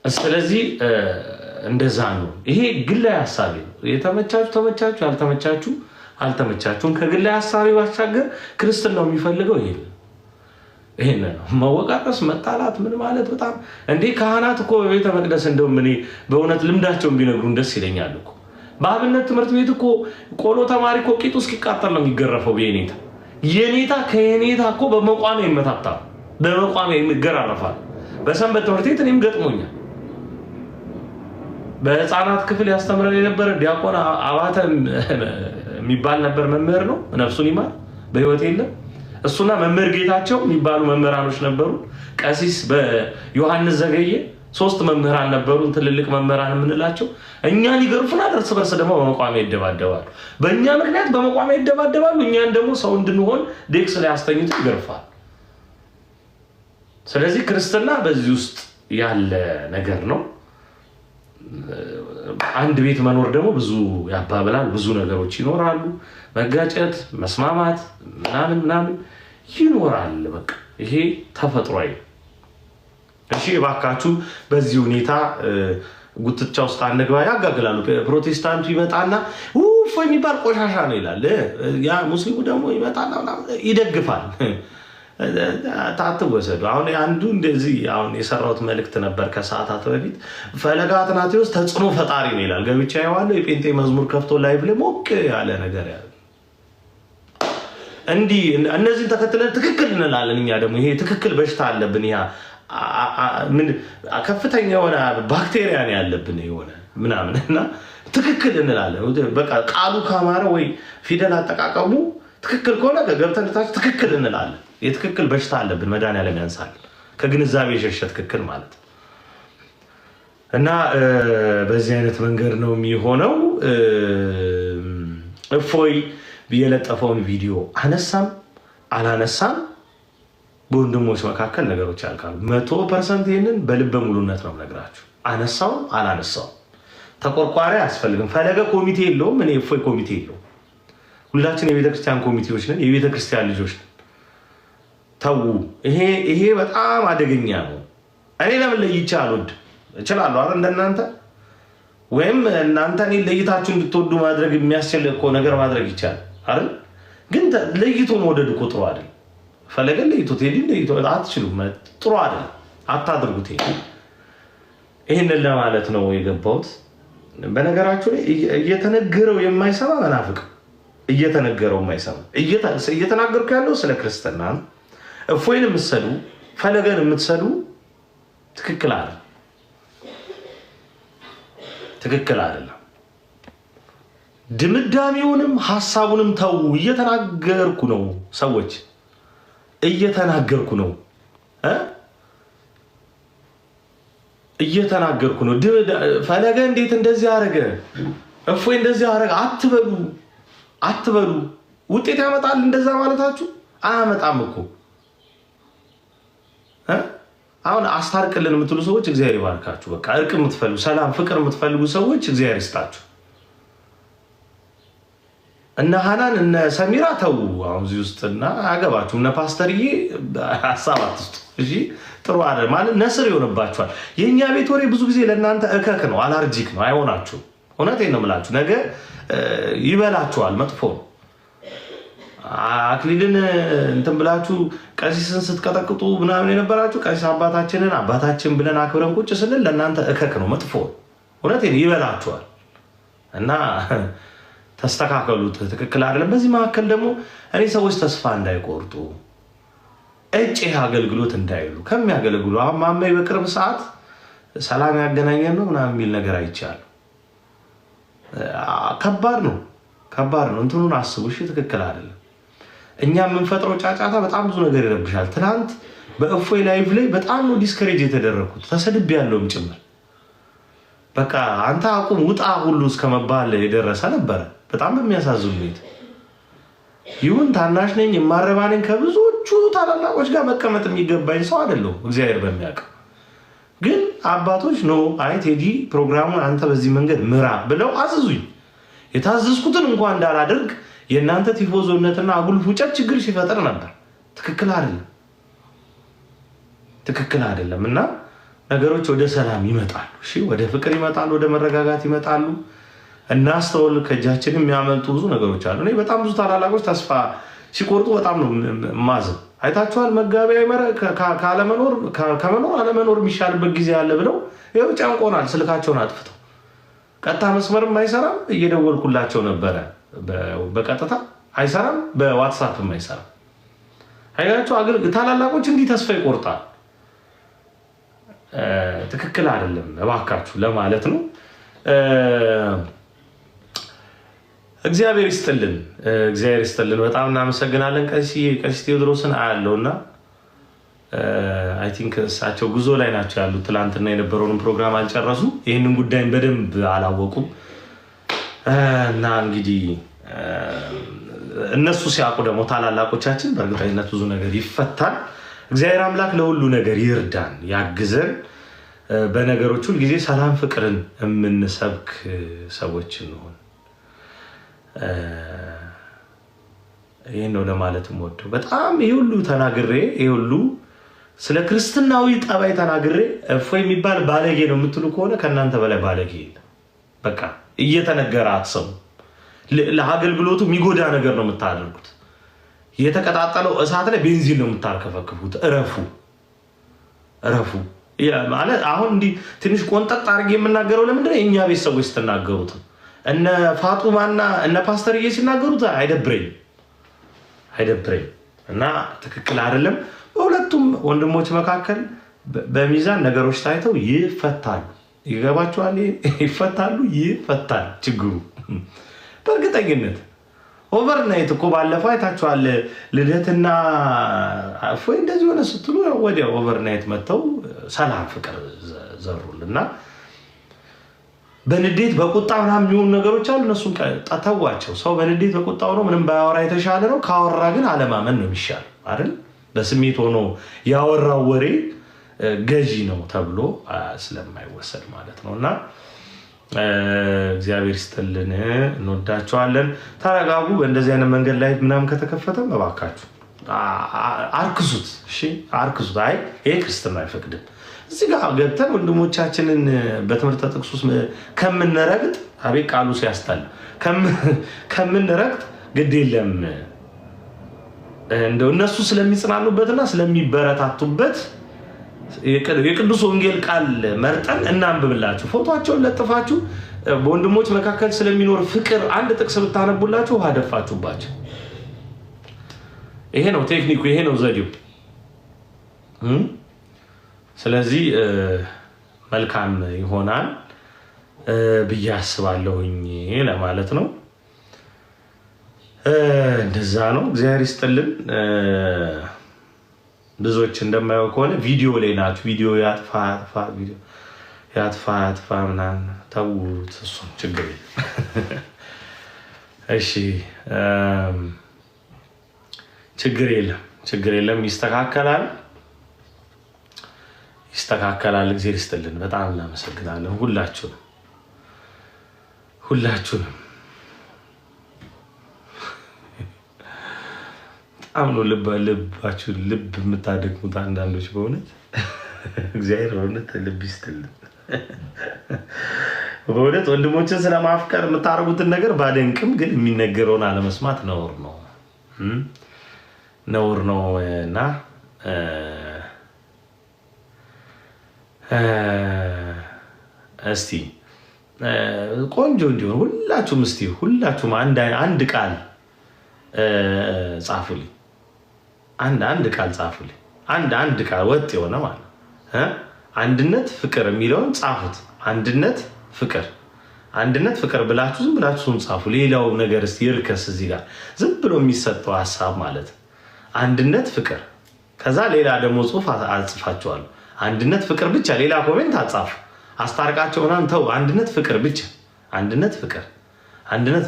ስለዚህ እንደዛ ነው። ይሄ ግላዊ ሐሳቤ ነው። የተመቻችሁ ተመቻችሁ፣ ያልተመቻችሁ አልተመቻችሁም። ከግላዊ ሐሳቤ ባሻገር ክርስትናው የሚፈልገው ይሄን ነው። መወቃቀስ፣ መጣላት ምን ማለት በጣም እንዴ! ካህናት እኮ በቤተ መቅደስ እንደውም እኔ በእውነት ልምዳቸውን ቢነግሩን ደስ ይለኛል እኮ። በአብነት ትምህርት ቤት እኮ ቆሎ ተማሪ እኮ ቂጡ እስኪቃጠል ነው የሚገረፈው በየኔታ። የኔታ ከየኔታ እኮ በመቋሚያ ይመታታል፣ በመቋሚያ ይገራረፋል። በሰንበት ትምህርት ቤት እኔም ገጥሞኛል። በህፃናት ክፍል ያስተምረን የነበረ ዲያቆን አባተ የሚባል ነበር። መምህር ነው፣ ነፍሱን ይማር፣ በህይወት የለም። እሱና መምህር ጌታቸው የሚባሉ መምህራኖች ነበሩ። ቀሲስ በዮሐንስ ዘገየ 3 መምህራን ነበሩ፣ ትልልቅ መምህራን የምንላቸው። እኛን ይገርፉናል፣ እርስ በርስ ደግሞ በመቋሚያ ይደባደባሉ። በእኛ ምክንያት በመቋሚያ ይደባደባሉ፣ እኛን ደግሞ ሰው እንድንሆን ዴክስ ላይ አስተኝቶ ይገርፋል። ስለዚህ ክርስትና በዚህ ውስጥ ያለ ነገር ነው። አንድ ቤት መኖር ደግሞ ብዙ ያባብላል። ብዙ ነገሮች ይኖራሉ። መጋጨት፣ መስማማት ምናምን ይኖራል። በቃ ይሄ ተፈጥሯዊ። እሺ እባካችሁ በዚህ ሁኔታ ጉትቻ ውስጥ አንግባ። ያጋግላሉ። ፕሮቴስታንቱ ይመጣና ውፍ የሚባል ቆሻሻ ነው ይላል። ያ ሙስሊሙ ደግሞ ይመጣና ይደግፋል። ታትወሰዱ። አሁን አንዱ እንደዚህ አሁን የሰራሁት መልእክት ነበር ከሰዓታት በፊት። ፈለገ አትናቴዎስ ተጽዕኖ ፈጣሪ ነው ይላል። ገብቻ ያዋለው የጴንጤ መዝሙር ከፍቶ ላይቭ ላይ ሞቅ ያለ ነገር ያለ እንዲህ እነዚህን ተከትለን ትክክል እንላለን። እኛ ደግሞ ይሄ ትክክል በሽታ አለብን። ያ ምን ከፍተኛ የሆነ ባክቴሪያ ነው ያለብን የሆነ ምናምን እና ትክክል እንላለን። በቃ ቃሉ ካማረ ወይ ፊደል አጠቃቀሙ ትክክል ከሆነ ገብተን ታች ትክክል እንላለን። የትክክል በሽታ አለብን። መድኃኒዓለም ያንሳል። ከግንዛቤ የሸሸ ትክክል ማለት እና በዚህ አይነት መንገድ ነው የሚሆነው። እፎይ የለጠፈውን ቪዲዮ አነሳም አላነሳም በወንድሞች መካከል ነገሮች ያልቃሉ። 100% ይህንን በልበ ሙሉነት ነው የምነግራችሁ። አነሳውም አላነሳውም ተቆርቋሪ አያስፈልግም። ፈለገ ኮሚቴ የለውም። እኔ እፎይ ኮሚቴ የለውም። ሁላችን የቤተክርስቲያን ኮሚቴዎች ነን። የቤተክርስቲያን ልጆች ነን። ተዉ። ይሄ በጣም አደገኛ ነው። እኔ ለምን ለይቼ አልወድም? እችላለሁ አይደል? እንደናንተ ወይም እናንተ እኔ ለይታችሁ እንድትወዱ ማድረግ የሚያስችል እኮ ነገር ማድረግ ይቻላል አይደል? ግን ለይቶ መውደድ እኮ ጥሩ አይደል? ፈለገ ለይቶ ቴዲ ለይቶ አትችሉም። ጥሩ አይደል? አታድርጉት። ይሄንን ለማለት ነው የገባሁት። በነገራችሁ ላይ እየተነገረው የማይሰማ መናፍቅ፣ እየተነገረው የማይሰማ እየተናገርኩ ያለው ስለ ክርስትና ነው። እፎይን የምትሰዱ ፈለገን የምትሰዱ ትክክል አይደለም፣ ትክክል አይደለም። ድምዳሜውንም ሐሳቡንም ተው። እየተናገርኩ ነው ሰዎች፣ እየተናገርኩ ነው እየተናገርኩ ነው። ፈለገ እንዴት እንደዚህ አረገ፣ እፎይ እንደዚህ አረገ አትበሉ። ውጤት ያመጣል እንደዛ ማለታችሁ? አያመጣም እኮ። አሁን አስታርቅልን የምትሉ ሰዎች እግዚአብሔር ይባርካችሁ። በቃ እርቅ የምትፈልጉ ሰላም፣ ፍቅር የምትፈልጉ ሰዎች እግዚአብሔር ይስጣችሁ። እነ ሐናን እነ ሰሚራ ተው አሁን እዚህ ውስጥና አያገባችሁም። እነ ፓስተርዬ ሀሳብ አትስጡ እሺ። ጥሩ አይደል ማለት ነስር ይሆንባችኋል። የእኛ ቤት ወሬ ብዙ ጊዜ ለእናንተ እከክ ነው፣ አላርጂክ ነው፣ አይሆናችሁም። እውነቴን ነው የምላችሁ። ነገ ይበላችኋል፣ መጥፎ ነው። አክሊልን እንትን ብላችሁ ቀሲስን ስትቀጠቅጡ ምናምን የነበራችሁ ቀሲስ አባታችን ብለን አክብረን ቁጭ ስንል ለእናንተ እከክ ነው፣ መጥፎ ነው። እውነቴን ይበላችኋል እና ተስተካከሉት። ትክክል አይደለም። በዚህ መካከል ደግሞ እኔ ሰዎች ተስፋ እንዳይቆርጡ ይህ አገልግሎት እንዳይሉ ከሚያገለግሉ ማማይ በቅርብ ሰዓት ሰላም ያገናኘን ነው ምናምን የሚል ነገር አይቻልም። ከባድ ነው። እንትኑን አስቡ እሺ። ትክክል አይደለም። እኛ የምንፈጥረው ጫጫታ በጣም ብዙ ነገር ይረብሻል። ትናንት በእፎይ ላይቭ ላይ በጣም ነው ዲስከሬጅ የተደረግኩት፣ ተሰድቤ ያለውም ጭምር። በቃ አንተ አቁም ውጣ ሁሉ እስከመባል የደረሰ ነበረ። በጣም በሚያሳዝን ሁኔታ ይሁን ታናሽ ነኝ የማረባ ነኝ ከብዙዎቹ ታላላቆች ጋር መቀመጥ የሚገባኝ ሰው አይደለሁም፣ እግዚአብሔር በሚያውቅ። ግን አባቶች ኖ አይ ቴዲ ፕሮግራሙን አንተ በዚህ መንገድ ምራ ብለው አዘዙኝ። የታዘዝኩትን እንኳን እንዳላደርግ የእናንተ ቲፎዞነትና አጉል ፉጨት ችግር ሲፈጥር ነበር። ትክክል አይደለም እና ነገሮች ወደ ሰላም ይመጣሉ። እሺ ወደ ፍቅር ይመጣሉ፣ ወደ መረጋጋት ይመጣሉ። እናስተውል። ከእጃችን የሚያመልጡ ብዙ ነገሮች አሉ። እኔ በጣም ብዙ ታላላቆች ተስፋ ሲቆርጡ በጣም ነው ማዘን። አይታችኋል። መጋቢ አይመረ ከመኖር አለመኖር የሚሻልበት ጊዜ አለ ብለው ይኸው ጨንቆናል። ስልካቸውን አጥፍተው ቀጥታ መስመርም አይሰራም። እየደወልኩላቸው ነበረ፣ በቀጥታ አይሰራም፣ በዋትሳፕም አይሰራም። አይታችሁ ታላላቆች እንዲህ ተስፋ ይቆርጣል። ትክክል አይደለም እባካችሁ ለማለት ነው። እግዚአብሔር ይስጥልን። በጣም እናመሰግናለን። ቀሲስ ቴዎድሮስን አያለውና አይ ቲንክ እሳቸው ጉዞ ላይ ናቸው ያሉት። ትላንትና የነበረውን ፕሮግራም አልጨረሱ፣ ይህንን ጉዳይን በደንብ አላወቁም እና እንግዲህ እነሱ ሲያውቁ ደግሞ ታላላቆቻችን በእርግጠኝነት ብዙ ነገር ይፈታል። እግዚአብሔር አምላክ ለሁሉ ነገር ይርዳን፣ ያግዘን። በነገሮች ሁሉ ጊዜ ሰላም ፍቅርን የምንሰብክ ሰዎች እንሆን። ይህን ነው ለማለት የምወደው። በጣም ይህ ሁሉ ተናግሬ ይህ ሁሉ ስለ ክርስትናዊ ጠባይ ተናግሬ እፎይ የሚባል ባለጌ ነው የምትሉ ከሆነ ከእናንተ በላይ ባለጌ የለም። በቃ እየተነገረ አትሰሙ። ለአገልግሎቱ የሚጎዳ ነገር ነው የምታደርጉት። የተቀጣጠለው እሳት ላይ ቤንዚን ነው የምታርከፈክፉት። እረፉ እረፉ። ማለት አሁን እንዲህ ትንሽ ቆንጠጥ አድርጌ የምናገረው ለምንድን ነው? የእኛ ቤት ሰዎች ስትናገሩት እነ ፋጡማና እነ ፓስተርዬ ሲናገሩት አይደብረኝም እና ትክክል አይደለም። በሁለቱም ወንድሞች መካከል በሚዛን ነገሮች ታይተው ይፈታሉ። ይገባቸዋል። ይፈታል ችግሩ በእርግጠኝነት። ኦቨርናይት እኮ ባለፈው አይታችኋል። ልደትና እፎይ እንደዚህ ሆነ ስትሉ ወዲያ ኦቨርናይት መጥተው ሰላም ፍቅር ዘሩልና በንዴት በቁጣ ምናምን የሚሆኑ ነገሮች አሉ። እነሱን ተዋቸው። ሰው በንዴት በቁጣ ሆኖ ምንም ባያወራ የተሻለ ነው። ካወራ ግን አለማመን ነው የሚሻል አይደል? በስሜት ሆኖ ያወራው ወሬ ገዢ ነው ተብሎ ስለማይወሰድ ማለት ነው። እና እግዚአብሔር ይስጥልን። እንወዳቸዋለን። ተረጋጉ። በእንደዚህ አይነት መንገድ ላይ ምናምን ከተከፈተ እባካችሁ አርክሱት። እሺ አርክሱት። አይ ይሄ ክርስትና አይፈቅድም። እዚህ ጋር ገብተን ወንድሞቻችንን በትምህርት ጥቅስ ውስጥ ከምንረግጥ፣ አቤት ቃሉ ሲያስጠላ፣ ከምንረግጥ ግድ የለም እንደው እነሱ ስለሚጽናኑበትና ስለሚበረታቱበት የቅዱስ ወንጌል ቃል መርጠን እናንብብላችሁ። ፎቶቸውን ለጥፋችሁ በወንድሞች መካከል ስለሚኖር ፍቅር አንድ ጥቅስ ብታነቡላችሁ ውሃ ደፋችሁባቸው። ይሄ ነው ቴክኒኩ፣ ይሄ ነው ዘዴው። ስለዚህ መልካም ይሆናል ብዬ አስባለሁኝ ለማለት ነው። እንደዛ ነው። እግዚአብሔር ይስጥልን። ብዙዎች እንደማየው ከሆነ ቪዲዮ ላይ ናችሁ። ቪዲዮ ያጥፋ ምናምን ተውት። እሱም ችግር የለም። እሺ ችግር የለም። ይስተካከላል። እግዚአብሔር ይስጥልን። በጣም እናመሰግናለን ሁላችሁንም። በጣም ነው ልባችሁ ልብ የምታደግሙት አንዳንዶች። በእውነት እግዚአብሔር በእውነት ልብ ይስጥልን። በእውነት ወንድሞችን ስለማፍቀር የምታደርጉትን ነገር ባደንቅም ግን የሚነገረውን አለመስማት ነውር ነው እና እስቲ ቆንጆ እንዲሆን ሁላችሁም አንድ ቃል ጻፉልኝ። አንድ ቃል ጻፉልኝ። አንድ ቃል ወጥ የሆነ ማለት አንድነት ፍቅር የሚለውን ጻፉት። አንድነት ፍቅር ብላችሁ ዝም ብላችሁ ጻፉ። ሌላው ነገር እስቲ ይርከስ። እዚህ ጋር ዝም ብሎ የሚሰጠው ሀሳብ ማለት አንድነት ፍቅር፣ ከዛ ሌላ ደግሞ ጽሁፍ አጽፋችኋለሁ። አንድነት ፍቅር ብቻ፣ ሌላ ኮሜንት አጻፉ። አስታርቃቸው ምናምን ተው። አንድነት ፍቅር ብቻ፣ አንድነት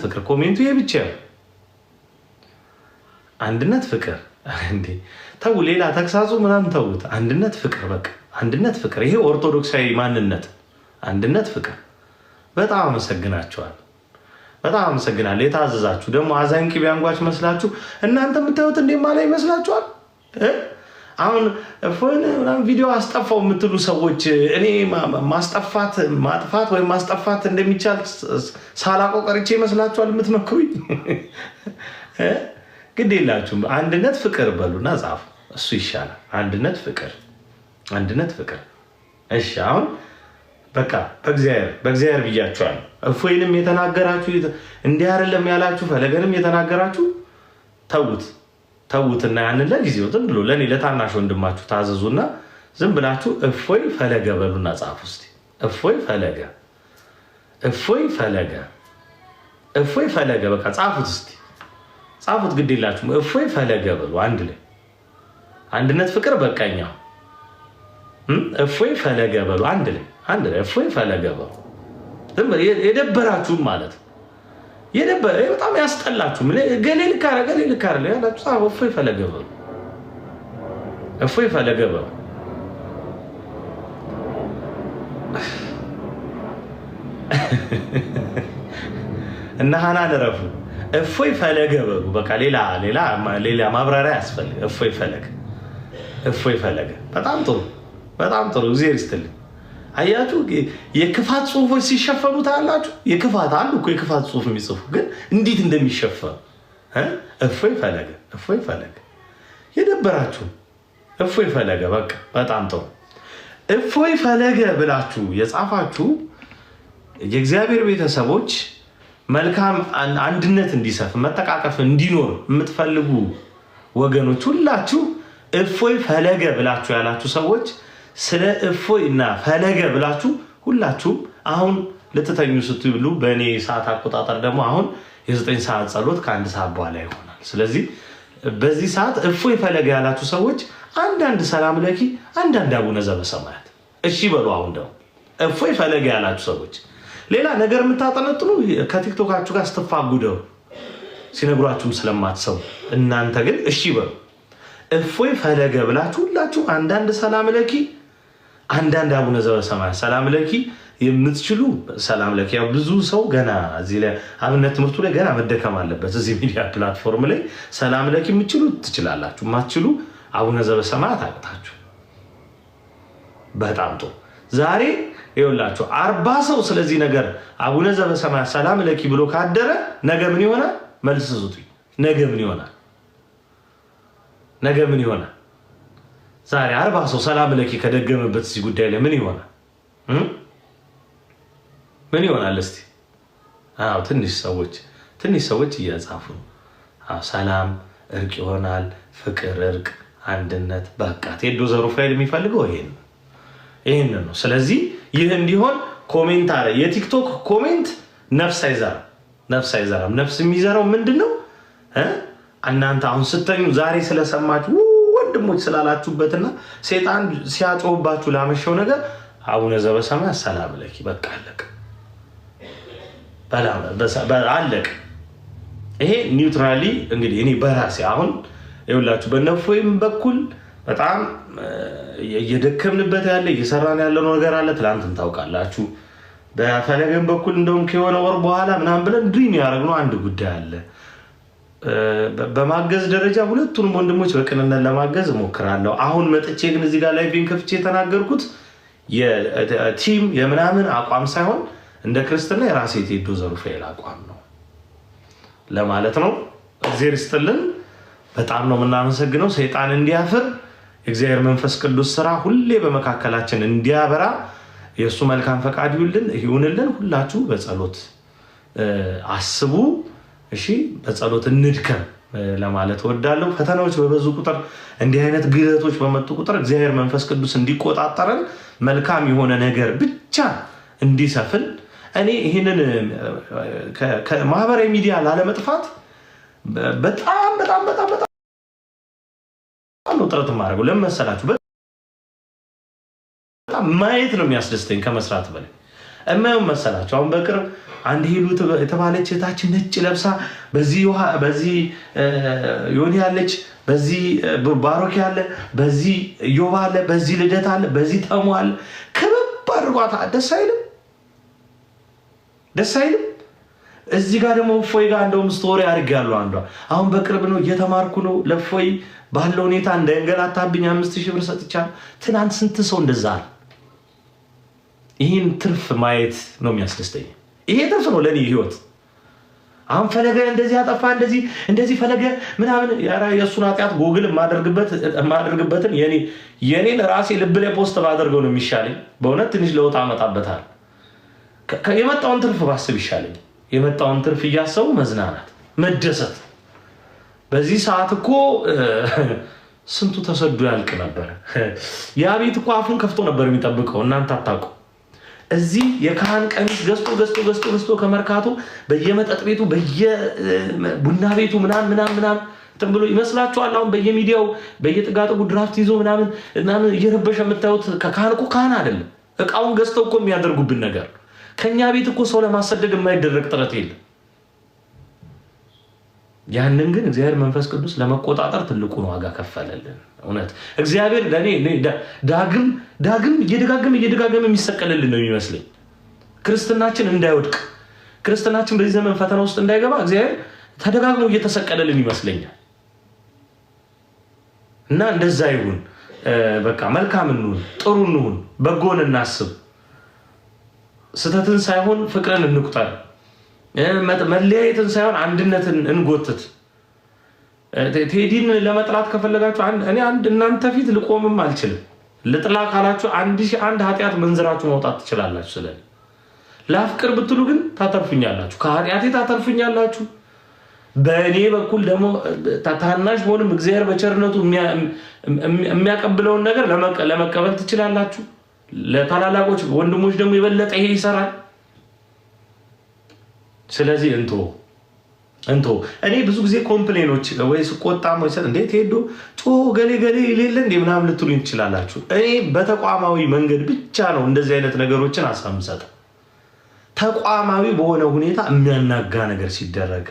ፍቅር ኮሜንቱ ይሄ ብቻ ነው። አንድነት ፍቅር እንዴ ተው፣ ሌላ ተክሳሱ ምናምን ተውት። አንድነት ፍቅር በቃ አንድነት ፍቅር። ይሄ ኦርቶዶክሳዊ ማንነት አንድነት ፍቅር። በጣም አመሰግናለሁ። የታዘዛችሁ ደግሞ አዛኝ ቅቤ አንጓች መስላችሁ እናንተ የምታዩት እንደማላ ይመስላችኋል። አሁን ፎን ምናምን ቪዲዮ አስጠፋው የምትሉ ሰዎች እኔ ማጥፋት ወይም ማስጠፋት እንደሚቻል ሳላውቀው ቀርቼ ይመስላችኋል የምትመክሩኝ? ግድ የላችሁም። አንድነት ፍቅር በሉና ጻፉ። እሱ ይሻላል። አንድነት ፍቅር። እሺ አሁን በቃ በእግዚአብሔር ብያችኋለሁ። እፎይንም የተናገራችሁ እንዲህ አይደለም ያላችሁ ፈለገንም የተናገራችሁ ተዉትና ያንን ለጊዜው ዝም ብሎ ለኔ ለታናሽ ወንድማችሁ ታዘዙና ዝም ብላችሁ እፎይ ፈለገ በሉና ጻፉ። እስቲ እፎይ ፈለገ በቃ ጻፉት። እስቲ ጻፉት። ግድ የላችሁም። እፎይ ፈለገ በሉ አንድ ላይ። አንድነት ፍቅር በቃኛ። እፎይ ፈለገ በሉ አንድ ላይ እፎይ ፈለገ በሉ። የደበራችሁም ማለት በጣም ያስጠላችሁ ገሌ ልክ አለ ያላችሁ ጻፉ። እፎይ ፈለገ በሉ። እና ሀናን ረፉ እፎይ ፈለገ በሉ። በቃ ሌላ ማብራሪያ ያስፈልግ። እፎይ ፈለገ። በጣም ጥሩ እግዚአብሔር ይስጥልኝ። አያችሁ የክፋት ጽሁፎች ሲሸፈኑ ታያላችሁ። የክፋት አሉ እኮ የክፋት ጽሁፍ የሚጽፉ ግን እንዴት እንደሚሸፈኑ እፎይ ፈለገ የደበራችሁ እፎይ ፈለገ። በቃ በጣም ጥሩ እፎይ ፈለገ ብላችሁ የጻፋችሁ የእግዚአብሔር ቤተሰቦች መልካም አንድነት እንዲሰፍን መተቃቀፍ እንዲኖር የምትፈልጉ ወገኖች ሁላችሁ እፎይ ፈለገ ብላችሁ ያላችሁ ሰዎች ስለ እፎይ እና ፈለገ ብላችሁ ሁላችሁም አሁን ልትተኙ ስትብሉ በእኔ ሰዓት አቆጣጠር ደግሞ አሁን የ9 ሰዓት ጸሎት ከ1 ሰዓት በኋላ ይሆናል። ስለዚህ በዚህ ሰዓት እፎይ ፈለገ ያላችሁ ሰዎች አንዳንድ ሰላም ለኪ አንዳንድ አቡነ ዘበሰማያት እሺ በሉ። አሁን ደግሞ እፎይ ፈለገ ያላችሁ ሰዎች ሌላ ነገር የምታጠነጥኑ ከቲክቶካችሁ ጋር ስትፋጉደው ሲነግሯችሁም ስለማትሰው እናንተ ግን እሺ በሉ። እፎይ ፈለገ ብላችሁ ሁላችሁ አንዳንድ ሰላም ለኪ አንዳንድ አቡነ ዘበሰማያት ሰላም ለኪ የምትችሉ ሰላም ለኪ። ያው ብዙ ሰው ገና እዚህ ላይ አብነት ትምህርቱ ላይ ገና መደከም አለበት። እዚህ ሚዲያ ፕላትፎርም ላይ ሰላም ለኪ የምትችሉ ትችላላችሁ፣ የማትችሉ አቡነ ዘበሰማያት አቅታችሁ። በጣም ጥሩ። ዛሬ ይኸውላችሁ 40 ሰው ስለዚህ ነገር አቡነ ዘበሰማያት ሰላም ለኪ ብሎ ካደረ ነገ ምን ይሆናል? መልስ ስጡኝ። ነገ ምን ይሆናል? ዛሬ 40 ሰው ሰላም ለኪ ከደገመበት እዚህ ጉዳይ ላይ ምን ይሆናል? ምን ይሆናል? እስቲ አዎ ትንሽ ሰዎች እያጻፉ ሰላም እርቅ ይሆናል፣ ፍቅር፣ እርቅ፣ አንድነት። በቃ ቴዶ ዘሩፋኤል የሚፈልገው ይሄን ነው። ስለዚህ ይህ እንዲሆን ኮሜንት አለ። የቲክቶክ ኮሜንት ነፍስ አይዘራም። ነፍስ የሚዘራው ምንድነው? እናንተ አሁን ስተኙ ዛሬ ስለሰማችሁ ወንድሞች ስላላችሁበትና ሴጣን ሲያጮህባችሁ ላመሸው ነገር አቡነ ዘበሰማያት ሰላም ለኪ በቃ አለቀ። ይሄ ኒውትራሊ እንግዲህ እኔ በራሴ አሁን ይኸውላችሁ በነፎይም በኩል በጣም እየደከምንበት ያለ እየሰራን ያለው ነገር አለ። ትላንትም ታውቃላችሁ። በፈለገም በኩል እንደውም ከሆነ ወር በኋላ ምናምን ብለን ድሪም ያደረግነው አንድ ጉዳይ አለ። በማገዝ ደረጃ ሁለቱንም ወንድሞች በቅንነት ለማገዝ እሞክራለሁ። አሁን መጥቼ ግን እዚህ ጋር ላይቪን ከፍቼ የተናገርኩት የቲም የምናምን አቋም ሳይሆን እንደ ክርስትና የራሴ ቴዶ ዘሩፋኤል አቋም ነው ለማለት ነው። እግዚአብሔር ይስጥልን። በጣም ነው የምናመሰግነው። ሰይጣን እንዲያፍር የእግዚአብሔር መንፈስ ቅዱስ ስራ ሁሌ በመካከላችን እንዲያበራ የእሱ መልካም ፈቃድ ይሁንልን። ሁላችሁ በጸሎት አስቡ። እሺ፣ በጸሎት እንድከም ለማለት እወዳለሁ። ፈተናዎች በበዙ ቁጥር እንዲህ አይነት ግለቶች በመጡ ቁጥር እግዚአብሔር መንፈስ ቅዱስ እንዲቆጣጠረን መልካም የሆነ ነገር ብቻ እንዲሰፍን እኔ ይህንን ከማህበራዊ ሚዲያ ላለመጥፋት በጣም ነው ጥረት የማደርገው። ለምን መሰላችሁ? በጣም ማየት ነው የሚያስደስተኝ ከመስራት በላይ። እማየው መሰላችሁ? አሁን በቅርብ አንድ ሄሉ የተባለች እህታችን ነጭ ለብሳ በዚህ ዮኒ ያለች፣ በዚህ ባሮክ ያለ፣ በዚህ ዮባ አለ፣ በዚህ ልደት አለ፣ በዚህ ተሙ አለ። ከበብ አድርጓታ። ደስ አይልም? እዚህ ጋር ደግሞ እፎይ ጋር እንደውም ስቶሪ አድርጌያለሁ። አንዷ አሁን በቅርብ ነው እየተማርኩ ነው ለእፎይ ባለው ሁኔታ እንዳይንገላታብኝ 5000 ብር ሰጥቻለሁ። ትናንት ስንት ሰው እንደዛ አለ። ይህን ትርፍ ማየት ነው የሚያስደስተኝ። ይሄ ትርፍ ነው ለእኔ ህይወት። አሁን ፈለገ እንደዚህ ያጠፋ እንደዚህ ፈለገ ምናምን የእሱን ኃጢአት ጎግል የማደርግበትን የኔን ራሴ ልብ ላይ ፖስት ባደርገው ነው የሚሻለኝ። በእውነት ትንሽ ለውጥ አመጣበታል። የመጣውን ትርፍ ባስብ ይሻለኝ። የመጣውን ትርፍ እያሰቡ መዝናናት፣ መደሰት። በዚህ ሰዓት እኮ ስንቱ ተሰዶ ያልቅ ነበር። ያ ቤት እኮ አፉን ከፍቶ ነበር የሚጠብቀው። እናንተ አታውቁ። እዚህ የካህን ቀሚስ ገዝቶ ከመርካቶ በየመጠጥ ቤቱ በየቡና ቤቱ ምናምን ብሎ ይመስላችኋል? አሁን በየሚዲያው በየጥጋጥጉ ድራፍት ይዞ ምናምን እየረበሸ የምታዩት ከካህን እኮ ካህን አይደለም። እቃውን ገዝተው እኮ የሚያደርጉብን ነገር። ከኛ ቤት እኮ ሰው ለማሰደድ የማይደረግ ጥረት የለም። ያንን ግን እግዚአብሔር መንፈስ ቅዱስ ለመቆጣጠር ትልቁን ዋጋ ከፈለልን። እውነት እግዚአብሔር ለኔ ዳግም እየደጋገመ የሚሰቀልልን ነው የሚመስለኝ። ክርስትናችን እንዳይወድቅ፣ ክርስትናችን በዚህ ዘመን ፈተና ውስጥ እንዳይገባ እግዚአብሔር ተደጋግሞ እየተሰቀለልን ይመስለኛል። እና እንደዛ ይሁን። በቃ መልካም እንሁን፣ ጥሩ እንሁን፣ በጎን እናስብ፣ ስተትን ሳይሆን ፍቅርን እንቁጠር፣ መለያየትን ሳይሆን አንድነትን እንጎትት። ቴዲን ለመጥላት ከፈለጋችሁ እኔ እናንተ ፊት ልቆምም አልችልም። ልጥላ ካላችሁ 1001 ኃጢአት መንዝራችሁ መውጣት ትችላላችሁ። ስለኔ ላፍቅር ብትሉ ግን ታተርፉኛላችሁ፣ ከኃጢአቴ ታተርፉኛላችሁ። በእኔ በኩል ደግሞ ታናሽ ሆንም እግዚአብሔር በቸርነቱ የሚያቀብለውን ነገር ለመቀበል ትችላላችሁ። ለታላላቆች ወንድሞች ደግሞ የበለጠ ይሄ ይሰራል። ስለዚህ እንቶ እኔ ብዙ ጊዜ ኮምፕሌኖች ወይ ስቆጣም ወይ እንዴት ሄዶ ገሌ ይሌለ እንዴ ምናምን ልትሉኝ ትችላላችሁ። እኔ በተቋማዊ መንገድ ብቻ ነው እንደዚህ አይነት ነገሮችን አሳምሰጥ። ተቋማዊ በሆነ ሁኔታ የሚያናጋ ነገር ሲደረግ፣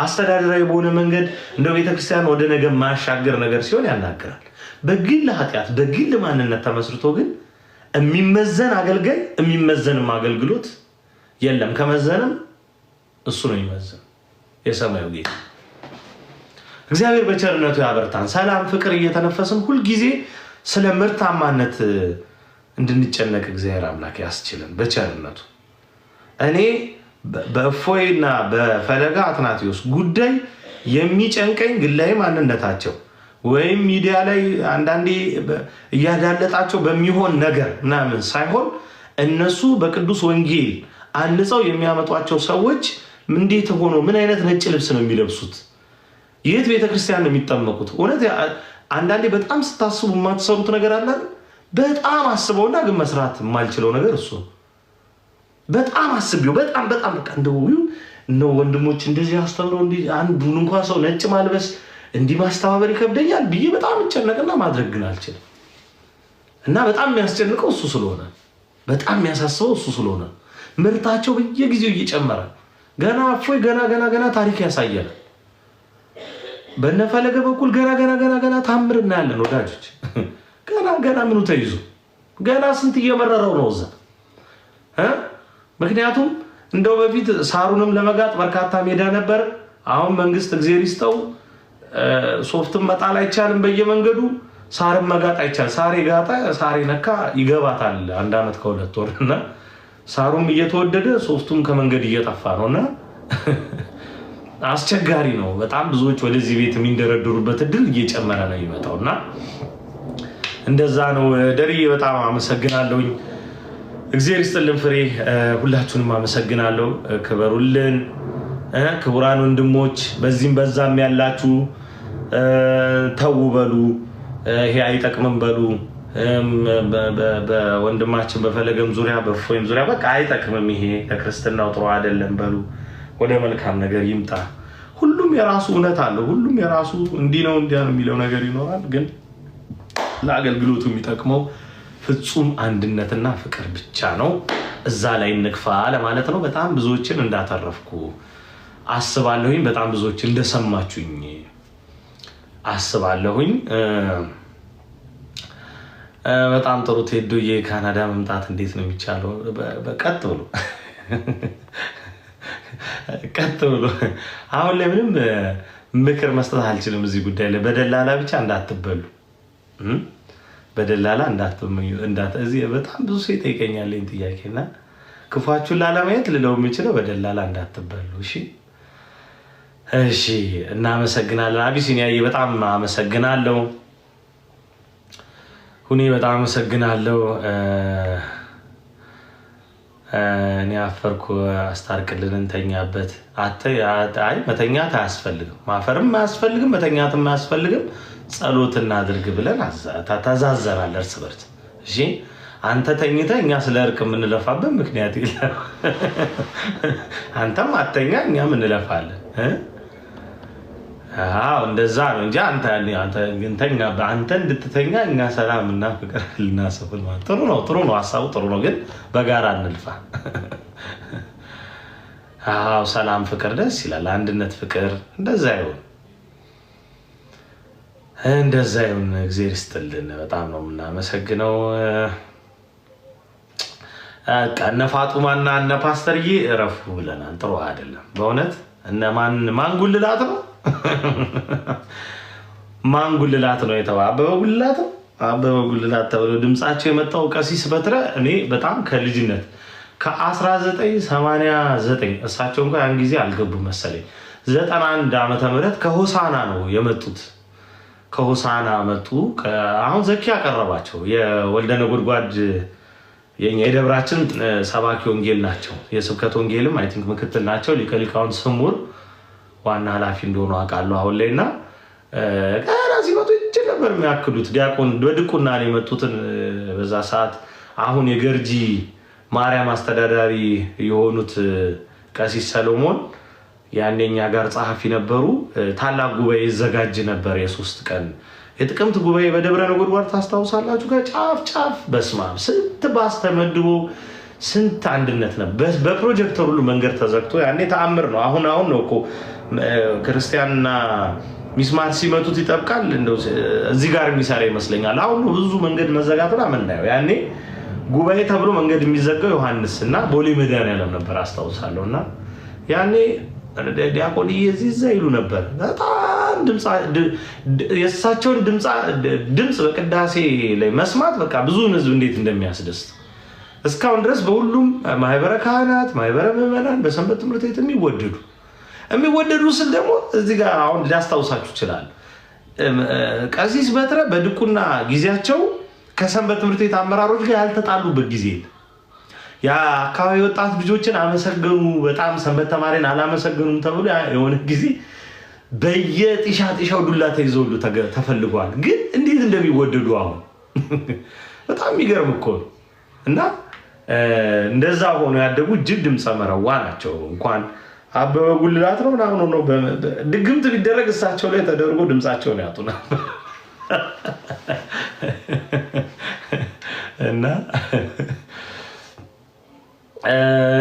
አስተዳደራዊ በሆነ መንገድ እንደ ቤተክርስቲያን ወደ ነገ ማሻገር ነገር ሲሆን ያናግራል። በግል ኃጢአት በግል ማንነት ተመስርቶ ግን የሚመዘን አገልጋይ የሚመዘንም አገልግሎት የለም። ከመዘንም እሱ ነው የሚመዘን፣ የሰማዩ ጌታ እግዚአብሔር በቸርነቱ ያበርታን። ሰላም፣ ፍቅር እየተነፈስን ሁልጊዜ ስለ ምርታማነት እንድንጨነቅ እግዚአብሔር አምላክ ያስችልን በቸርነቱ። እኔ በእፎይና በፈለገ አትናቴዎስ ጉዳይ የሚጨንቀኝ ግላዊ ማንነታቸው ወይም ሚዲያ ላይ አንዳንዴ እያዳለጣቸው በሚሆን ነገር ምናምን ሳይሆን እነሱ በቅዱስ ወንጌል አንጸው የሚያመጧቸው ሰዎች እንዴት ሆኖ ምን አይነት ነጭ ልብስ ነው የሚለብሱት? የት ቤተክርስቲያን ነው የሚጠመቁት? እውነት አንዳንዴ በጣም ስታስቡ የማትሰሩት ነገር አለ። በጣም አስበውና ግን መስራት የማልችለው ነገር እሱ በጣም አስቢው በጣም በቃ እንደው ወንድሞች እንደዚህ አስተምረው እንዲህ አንዱን እንኳን ሰው ነጭ ማልበስ እንዲህ ማስተባበር ይከብደኛል ብዬ በጣም እጨነቅና ማድረግ ግን አልችልም። እና በጣም የሚያስጨንቀው እሱ ስለሆነ በጣም የሚያሳስበው እሱ ስለሆነ ምርታቸው በየጊዜው እየጨመረ ገና እፎይ ገና ታሪክ ያሳያል። በነፈለገ በኩል ገና ታምር እናያለን ወዳጆች። ገና ምኑ ተይዞ ገና ስንት እየመረረው ነው እዛ። ምክንያቱም እንደው በፊት ሳሩንም ለመጋጥ በርካታ ሜዳ ነበር። አሁን መንግስት እግዚአብሔር ይስጠው ሶፍትም መጣል አይቻልም በየመንገዱ፣ ሳርም መጋጥ አይቻል። ሳር ጋጣ ሳር ነካ ይገባታል 1 ዓመት ከ2 ወር እና ሳሩም እየተወደደ ሶፍቱም ከመንገድ እየጠፋ ነውና አስቸጋሪ ነው በጣም። ብዙዎች ወደዚህ ቤት የሚንደረድሩበት እድል እየጨመረ ነው ይመጣውና እንደዛ ነው። ደርዬ በጣም አመሰግናለሁኝ። እግዚአብሔር ይስጥልን ፍሬ፣ ሁላችሁንም አመሰግናለሁ። ክበሩልን ክቡራን ወንድሞች፣ በዚህም በዛም ያላችሁ ተው በሉ፣ ይሄ አይጠቅምም በሉ። በወንድማችን በፈለገም ዙሪያ በእፎይም ዙሪያ በቃ አይጠቅምም፣ ይሄ ለክርስትናው ጥሩ አይደለም በሉ። ወደ መልካም ነገር ይምጣ። ሁሉም የራሱ እውነት አለው። ሁሉም የራሱ እንዲህ ነው እንዲያ ነው የሚለው ነገር ይኖራል። ግን ለአገልግሎቱ የሚጠቅመው ፍጹም አንድነትና ፍቅር ብቻ ነው። እዛ ላይ እንክፋ ለማለት ነው። በጣም ብዙዎችን እንዳተረፍኩ አስባለሁኝ። በጣም ብዙዎች እንደሰማችሁኝ አስባለሁኝ። በጣም ጥሩ ቴዶዬ፣ ካናዳ መምጣት እንዴት ነው የሚቻለው? ቀጥ ብሎ አሁን ላይ ምንም ምክር መስጠት አልችልም እዚህ ጉዳይ ላይ። በደላላ ብቻ እንዳትበሉ፣ በደላላ እንዳትመኙ። እዚህ በጣም ብዙ ሰው ይጠይቀኛል ይሄን ጥያቄና ክፋችሁን ላለማየት ልለው የምችለው በደላላ እንዳትበሉ። እሺ፣ እናመሰግናለን። አቢሲኒያዬ በጣም አመሰግናለሁ። ሁኔ በጣም አመሰግናለሁ። እኔ አፈርኩ። አስታርቅልን፣ እንተኛበት። አይ መተኛት አያስፈልግም፣ ማፈርም አያስፈልግም፣ መተኛትም አያስፈልግም። ጸሎት እናድርግ ብለን ተዛዘናል እርስ በርስ። እሺ አንተ ተኝተህ እኛ ስለ እርቅ የምንለፋበት ምክንያት የለም። አንተም አተኛ እኛም እንለፋለን። እንደዛ ነው እንጂ አንተ እንድትተኛ እኛ ሰላም እና ፍቅር ልናሰፍን ማለት ጥሩ ነው። ሀሳቡ ጥሩ ነው፣ ግን በጋራ እንልፋ። አዎ ሰላም ፍቅር ደስ ይላል። አንድነት ፍቅር እንደዛ ይሁን እንደዛ ይሁን። እግዚአብሔር ይስጥልን። በጣም ነው የምናመሰግነው። እነ ፋጡማና እነ ፓስተርዬ እረፉ ብለናል። ጥሩ አይደለም በእውነት። እነ ማን ጉልላት ነው ማን ጉልላት ነው የተባለው? አበበ ጉልላት ነው። አበበ ጉልላት ተብሎ ድምጻቸው የመጣው ቀሲስ በትረ እኔ በጣም ከልጅነት ከ1989 እሳቸው እንኳን ያን ጊዜ አልገቡ መሰለኝ 91 ዓመተ ምህረት ከሆሳና ነው የመጡት። ከሆሳና መጡ። አሁን ዘኪ ያቀረባቸው የወልደ ነጎድጓድ የደብራችን ሰባኪ ወንጌል ናቸው። የስብከት ወንጌልም አይ ቲንክ ምክትል ናቸው። ሊቀ ሊቃውንት ስሙር ዋና ኃላፊ እንደሆኑ አውቃለሁ አሁን ላይ እና ገና ሲመጡ እጅግ ነበር የሚያክሉት። ዲያቆን በድቁና ነው የመጡትን በዛ ሰዓት። አሁን የገርጂ ማርያም አስተዳዳሪ የሆኑት ቀሲስ ሰሎሞን ያኔኛ ጋር ጸሐፊ ነበሩ። ታላቅ ጉባኤ ይዘጋጅ ነበር የ3 ቀን የጥቅምት ጉባኤ በደብረ ነጎድጓድ ታስታውሳላችሁ? ከጫፍ ጫፍ በስማም ስንት ባስ ተመድቦ ስንት አንድነት ነበር። በፕሮጀክተር ሁሉ መንገድ ተዘግቶ ያኔ ተአምር ነው። አሁን ነው እኮ ክርስቲያንና ሚስማር ሲመቱት ይጠብቃል። እንደው እዚህ ጋር የሚሰራ ይመስለኛል። አሁን ብዙ መንገድ መዘጋቱን አመናየው። ያኔ ጉባኤ ተብሎ መንገድ የሚዘጋው ዮሐንስ እና ቦሌ መድኃኔዓለም ነበር አስታውሳለሁና ያኔ ዲያቆን እየዚዛ ይሉ ነበር። በጣም የእሳቸውን ድምፅ በቅዳሴ ላይ መስማት በቃ ብዙውን ህዝብ እንዴት እንደሚያስደስት እስካሁን ድረስ በሁሉም ማህበረ ካህናት፣ ማህበረ ምዕመናን በሰንበት ትምህርት ቤት የሚወደዱ ስል ደግሞ እዚህ ጋር አሁን ሊያስታውሳችሁ ይችላል። ቀሲስ በትረ በድቁና ጊዜያቸው ከሰንበት ትምህርት ቤት አመራሮች ጋር ያልተጣሉበት ጊዜ የአካባቢ ወጣት ልጆችን አመሰገኑ፣ በጣም ሰንበት ተማሪን አላመሰገኑም ተብሎ የሆነ ጊዜ በየጢሻው ዱላ ተይዘውሉ ተፈልጓል። ግን እንዴት እንደሚወደዱ አሁን በጣም የሚገርም እኮ ነው። እና እንደዛ ሆኖ ያደጉ እጅግ ድምፀ መረዋ ናቸው። እንኳን አበበ ጉልላት ነው ምናምን ነው ድግምት ቢደረግ እሳቸው ላይ ተደርጎ ድምፃቸውን ያጡ ነበር እና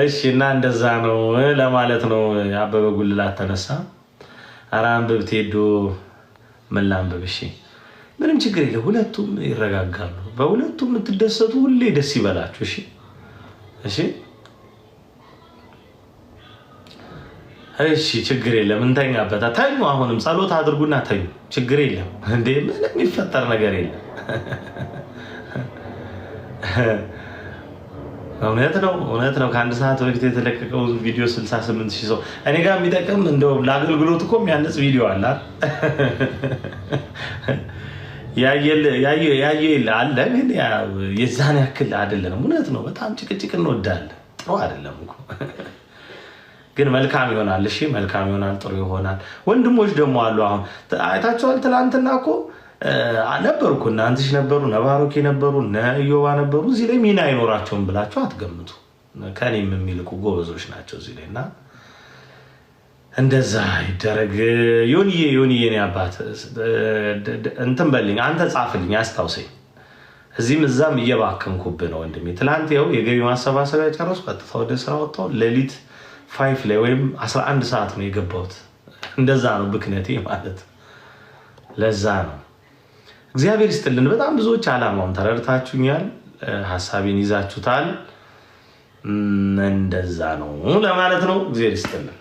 እሺ እና እንደዛ ነው ለማለት ነው። አበበ ጉልላት ተነሳ። ኧረ አንብብ ቴዶ ምን ላንብብ? እሺ ምንም ችግር የለም። ሁለቱም ይረጋጋሉ። በሁለቱም የምትደሰቱ ሁሌ ደስ ይበላችሁ። እሺ እሺ እሺ ችግር የለም። እንተኛበት። ተኙ። አሁንም ጸሎት አድርጉና ተኙ። ችግር የለም። እንዴ ምንም የሚፈጠር ነገር የለም። እውነት ነው። ከአንድ ሰዓት በፊት የተለቀቀው ቪዲዮ 68,000 ሰው እኔ ጋር የሚጠቅም እንደው ለአገልግሎት እኮ የሚያነጽ ቪዲዮ አለ ያየ አለ። ግን የዛን ያክል አይደለም። እውነት ነው። በጣም ጭቅጭቅ እንወዳለን። ጥሩ አይደለም እኮ ግን መልካም ይሆናል። እሺ መልካም ይሆናል። ጥሩ ይሆናል። ወንድሞች ደግሞ አሉ። አሁን አይታችኋል። ትላንትና እኮ ነበርኩ እናንተሽ ነበሩ፣ ነባሮኬ ነበሩ፣ ነዮባ ነበሩ። እዚህ ላይ ሚና አይኖራቸውም ብላችሁ አትገምቱ። ከኔም የሚልቁ ጎበዞች ናቸው እዚህ ላይ እና እንደዛ ይደረግ። ዮኒዬ እኔ አባት እንትን በልኝ፣ አንተ ጻፍልኝ፣ አስታውሰኝ። እዚህም እዛም እየባከንኩብህ ነው ወንድሜ። ትላንት ያው የገቢ ማሰባሰቢያ ጨረስኩ፣ ቀጥታ ወደ ስራ ወጣሁ። ሌሊት 5 ላይ ወይም 11 ሰዓት ነው የገባሁት። እንደዛ ነው ብክነቴ ማለት። ለዛ ነው። እግዚአብሔር ይስጥልን። በጣም ብዙዎች አላማውን ተረድታችሁኛል፣ ሀሳቤን ይዛችሁታል። እንደዛ ነው ለማለት ነው። እግዚአብሔር ይስጥልን።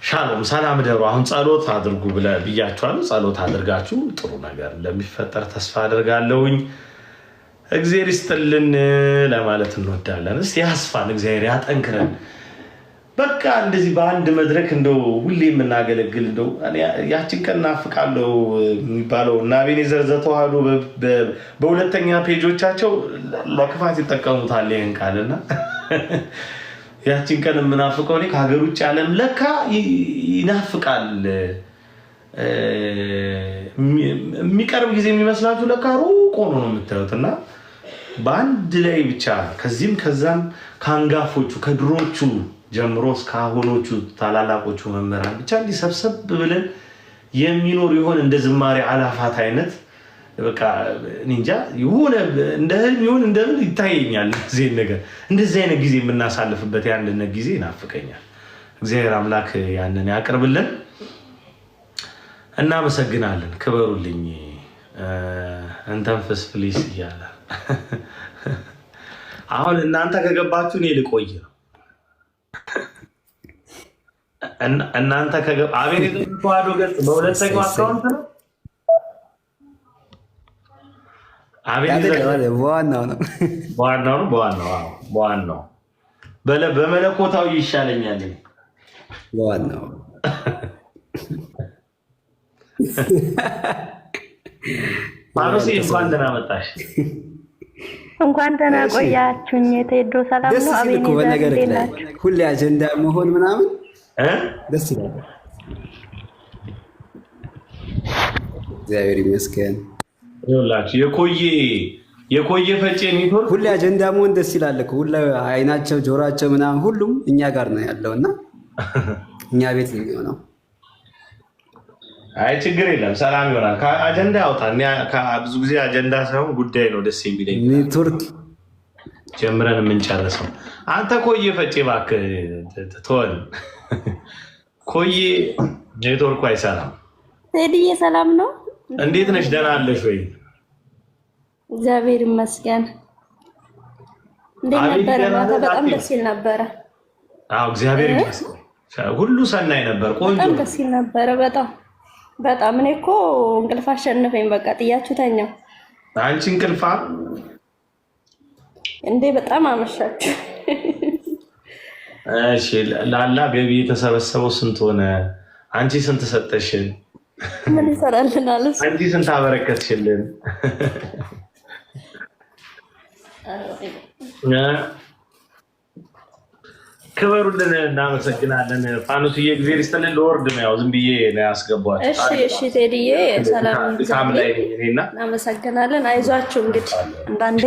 ሻሎም፣ ሰላም ደሩ። አሁን ጸሎት አድርጉ ብያችኋለሁ። ጸሎት አድርጋችሁ ጥሩ ነገር እንደሚፈጠር ተስፋ አድርጋለሁኝ። እግዚአብሔር ይስጥልን ለማለት እንወዳለን። እስቲ ያስፋን፣ እግዚአብሔር ያጠንክረን። በቃ እንደዚህ በአንድ መድረክ እንደው ሁሌ የምናገለግል እንደው ያችን ቀን እናፍቃለሁ የሚባለው እና አቤኔዘር ዘተዋህዶ በሁለተኛ ፔጆቻቸው ለክፋት ይጠቀሙታል ይህን ቃልና ያችን ቀን የምናፍቀው እኔ ከሀገር ውጭ ያለም ለካ ይናፍቃል። የሚቀርብ ጊዜ የሚመስላችሁ ለካ ሩቅ ሆኖ ነው የምታዩት። እና በአንድ ላይ ብቻ ከዚህም ከዛም ከአንጋፎቹ ከድሮቹ ጀምሮ እስከ አሁኖቹ ታላላቆቹ መምህራን ብቻ እንዲህ ሰብሰብ ብለን የሚኖር ይሆን እንደ ዝማሬ አላፋት አይነት በቃ እንጃ ይሁን እንደ ህልም ይሁን እንደምን ይታየኛል። እዚህ ነገር እንደዚህ አይነት ጊዜ የምናሳልፍበት ያንነት ጊዜ ይናፍቀኛል። እግዚአብሔር አምላክ ያንን ያቅርብልን። እናመሰግናለን። ክበሩልኝ። እንተንፍስ ፕሊስ እያለ አሁን እናንተ ከገባችሁ እኔ ልቆይ ነው። እናንተ አቤት የተዋህዶ ገጽ በሁለተኛው አካውንት ነው። አቤት በዋናው ነው በዋናው በመለኮታዊ ይሻለኛል በዋናው ማሩሲ እንኳን ደህና መጣሽ። እንኳን ደህና ቆያችሁኝ። ቴዶ ሰላም ነው? አቤኔ በነገር ላይ ሁሌ አጀንዳ መሆን ምናምን ደስ ይላል። እግዚአብሔር ይመስገን። ይኸውላችሁ የኮየ ፈጬ ኔትወርክ ሁሌ አጀንዳ መሆን ደስ ይላል እኮ ሁሌ አይናቸው ጆሮአቸው ምናምን ሁሉም እኛ ጋር ነው ያለውና እኛ ቤት ነው የሚሆነው። አይ ችግር የለም፣ ሰላም ይሆናል። ከአጀንዳ ያውጣ። ብዙ ጊዜ አጀንዳ ሳይሆን ጉዳይ ነው ደስ የሚለኝ። ኔትወርክ ጀምረን የምንጨርሰው አንተ ኮየ ፈጬ እባክህ ትሆን ኮየ ኔትወርኩ አይሰራም። ቴዲዬ ሰላም ነው? እንዴት ነሽ? ደህና አለሽ ወይ? እግዚአብሔር ይመስገን። እንዴት ነበረ? በጣም ደስ ይል ነበረ። አዎ እግዚአብሔር ይመስገን፣ ሁሉ ሰናይ ነበር። ቆንጆ በጣም ደስ ይል ነበረ። በጣም እኔ እኮ እንቅልፍ አሸነፈኝ። በቃ ጥያችሁ ተኛው። አንቺ እንቅልፋ እንዴ? በጣም አመሻችሁ። እሺ ላላ ገቢ የተሰበሰበው ስንት ሆነ? አንቺ ስንት ሰጠሽን? ምን ይሰራልናል? አንቺ ስንት አበረከትሽልን? ክበሩልን። እናመሰግናለን። ፋኑስዬ እግዚአብሔር ይስጥልን። ለወርድ ነው ያው ዝም ብዬ ነው ያስገባችሁ። እሺ ቴዲዬ ሰላም ይብዛልኝ። እናመሰግናለን። አይዟችሁ እንግዲህ አንዳንዴ